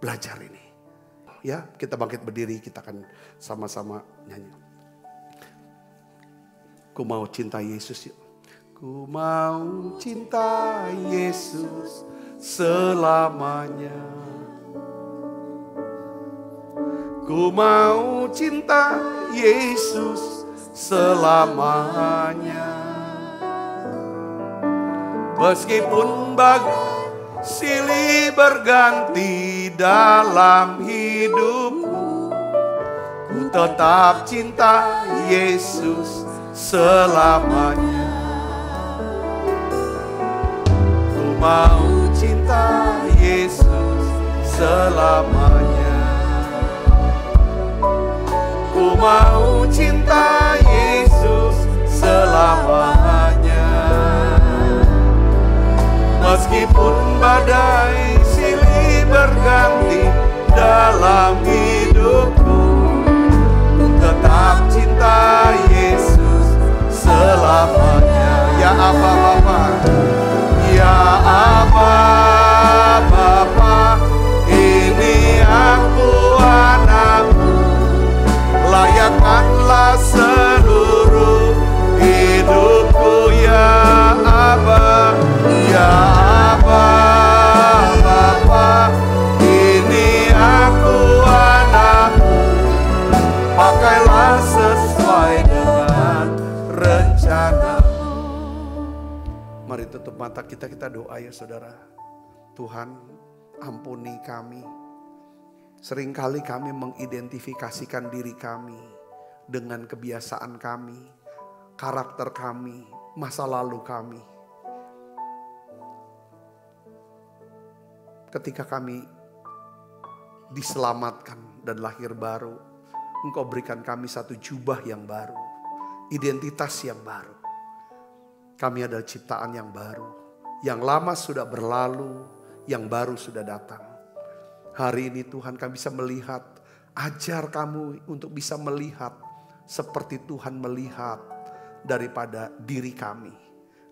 C: Belajar ini. ya. Kita bangkit berdiri, kita akan sama-sama nyanyi. Ku mau cinta Yesus, yuk. Ku mau cinta Yesus selamanya. Ku mau cinta Yesus selamanya. Meskipun bagai silih berganti dalam hidupku, ku tetap cinta Yesus selamanya. Ku mau cinta Yesus selamanya. Ku mau cinta Yesus selamanya. Meskipun badai silih berganti dalam hidupku, ku tetap cinta Yesus selamanya. Ya Aba Bapa, ya Aba Bapa, ini aku anakmu, layakkanlah seluruh hidupku ya Aba, ya Aba Bapa, ini aku anakmu, pakailah sesuai dengan rencanamu. Mari tutup mata kita doa ya saudara. Tuhan, ampuni kami. Seringkali kami mengidentifikasikan diri kami dengan kebiasaan kami, karakter kami, masa lalu kami. Ketika kami diselamatkan dan lahir baru, Engkau berikan kami satu jubah yang baru, identitas yang baru. Kami adalah ciptaan yang baru. Yang lama sudah berlalu, yang baru sudah datang. Hari ini Tuhan kami bisa melihat, ajar kami untuk bisa melihat seperti Tuhan melihat daripada diri kami.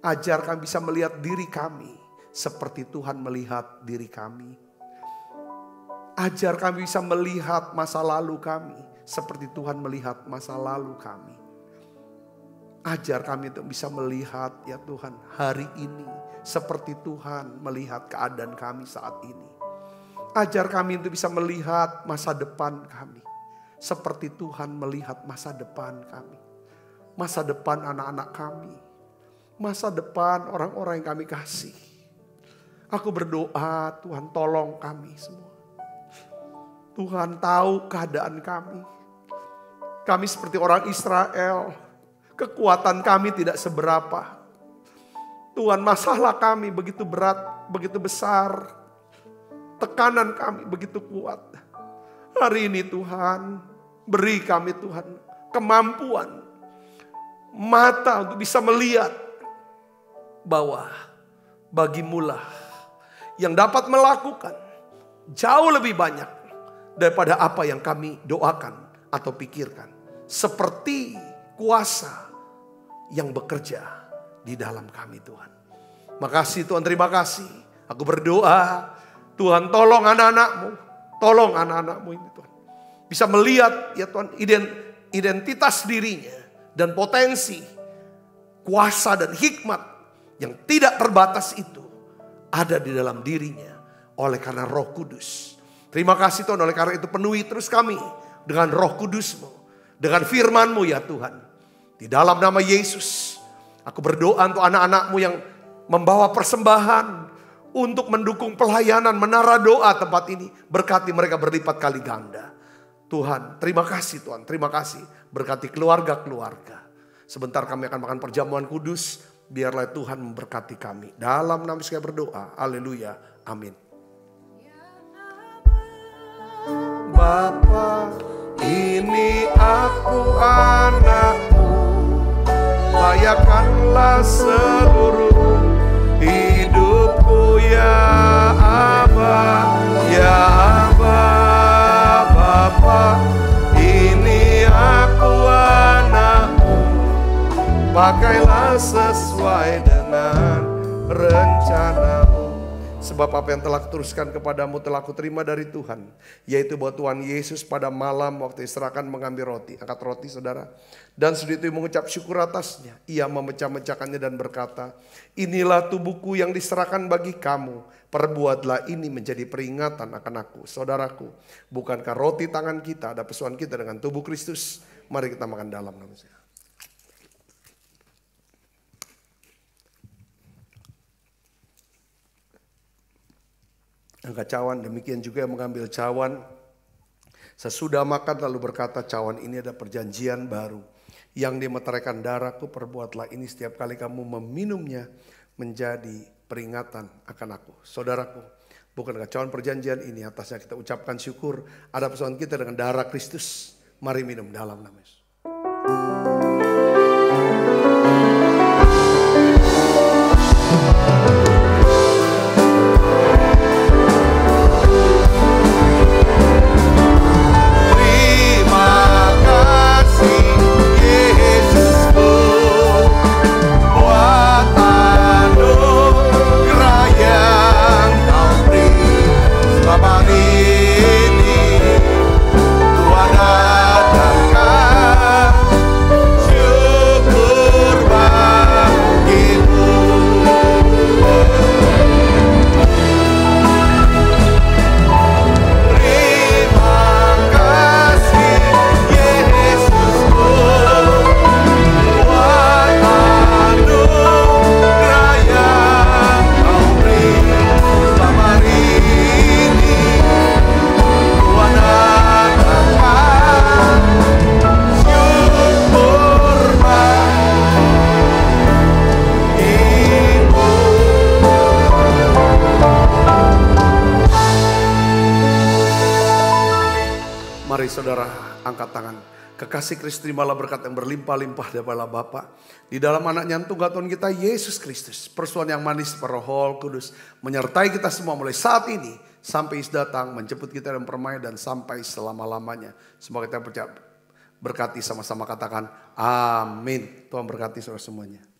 C: Ajar kami bisa melihat diri kami seperti Tuhan melihat diri kami. Ajar kami bisa melihat masa lalu kami seperti Tuhan melihat masa lalu kami. Ajar kami untuk bisa melihat ya Tuhan hari ini seperti Tuhan melihat keadaan kami saat ini. Ajar kami untuk bisa melihat masa depan kami seperti Tuhan melihat masa depan kami. Masa depan anak-anak kami. Masa depan orang-orang yang kami kasih. Aku berdoa Tuhan tolong kami semua. Tuhan tahu keadaan kami. Kami seperti orang Israel. Kekuatan kami tidak seberapa. Tuhan, masalah kami begitu berat, begitu besar. Tekanan kami begitu kuat. Hari ini Tuhan, beri kami Tuhan kemampuan. Mata untuk bisa melihat bahwa bagimulah yang dapat melakukan jauh lebih banyak daripada apa yang kami doakan atau pikirkan. Seperti kuasa yang bekerja di dalam kami Tuhan. Makasih Tuhan, terima kasih. Aku berdoa, Tuhan tolong anak-anakmu. Tolong anak-anakmu ini Tuhan. Bisa melihat ya Tuhan identitas dirinya dan potensi, kuasa dan hikmat yang tidak terbatas itu ada di dalam dirinya oleh karena Roh Kudus. Terima kasih Tuhan, oleh karena itu penuhi terus kami dengan Roh Kudus-Mu, dengan firman-Mu ya Tuhan. Di dalam nama Yesus, aku berdoa untuk anak-anak-Mu yang membawa persembahan untuk mendukung pelayanan menara doa tempat ini. Berkati mereka berlipat kali ganda. Tuhan, terima kasih Tuhan, terima kasih. Berkati keluarga-keluarga. Sebentar kami akan makan perjamuan kudus. Biarlah Tuhan memberkati kami. Dalam nama saya berdoa. Haleluya. Amin. Bapa, ini aku anakmu. Layakkanlah seluruh hidupku ya Aba, ya Aba Bapa. Ini aku anakmu, pakailah sesuai dengan rencanamu. Sebab apa yang telah kuteruskan kepadamu telah kuterima dari Tuhan. Yaitu bahwa Tuhan Yesus pada malam waktu diserahkan mengambil roti. Angkat roti saudara. Dan setelah itu mengucap syukur atasnya. Ia memecah-mecahkannya dan berkata, inilah tubuhku yang diserahkan bagi kamu. Perbuatlah ini menjadi peringatan akan aku. Saudaraku, bukankah roti tangan kita ada pesuan kita dengan tubuh Kristus? Mari kita makan dalam nama. Angkat cawan, demikian juga yang mengambil cawan. Sesudah makan lalu berkata, cawan ini ada perjanjian baru. Yang dimeteraikan darahku, perbuatlah ini setiap kali kamu meminumnya menjadi peringatan akan aku. Saudaraku, bukankah cawan perjanjian ini atasnya kita ucapkan syukur. Ada pesuan kita dengan darah Kristus. Mari minum dalam nama Yesus. Saudara angkat tangan. Kekasih Kristus, terimalah berkat yang berlimpah-limpah daripada Bapa di dalam anaknya yang tunggal Tuhan kita Yesus Kristus. Persuan yang manis Roh Kudus menyertai kita semua mulai saat ini sampai Yesus datang menjemput kita dan permai dan sampai selama-lamanya. Semoga kita berkati sama-sama, katakan amin. Tuhan berkati saudara semuanya.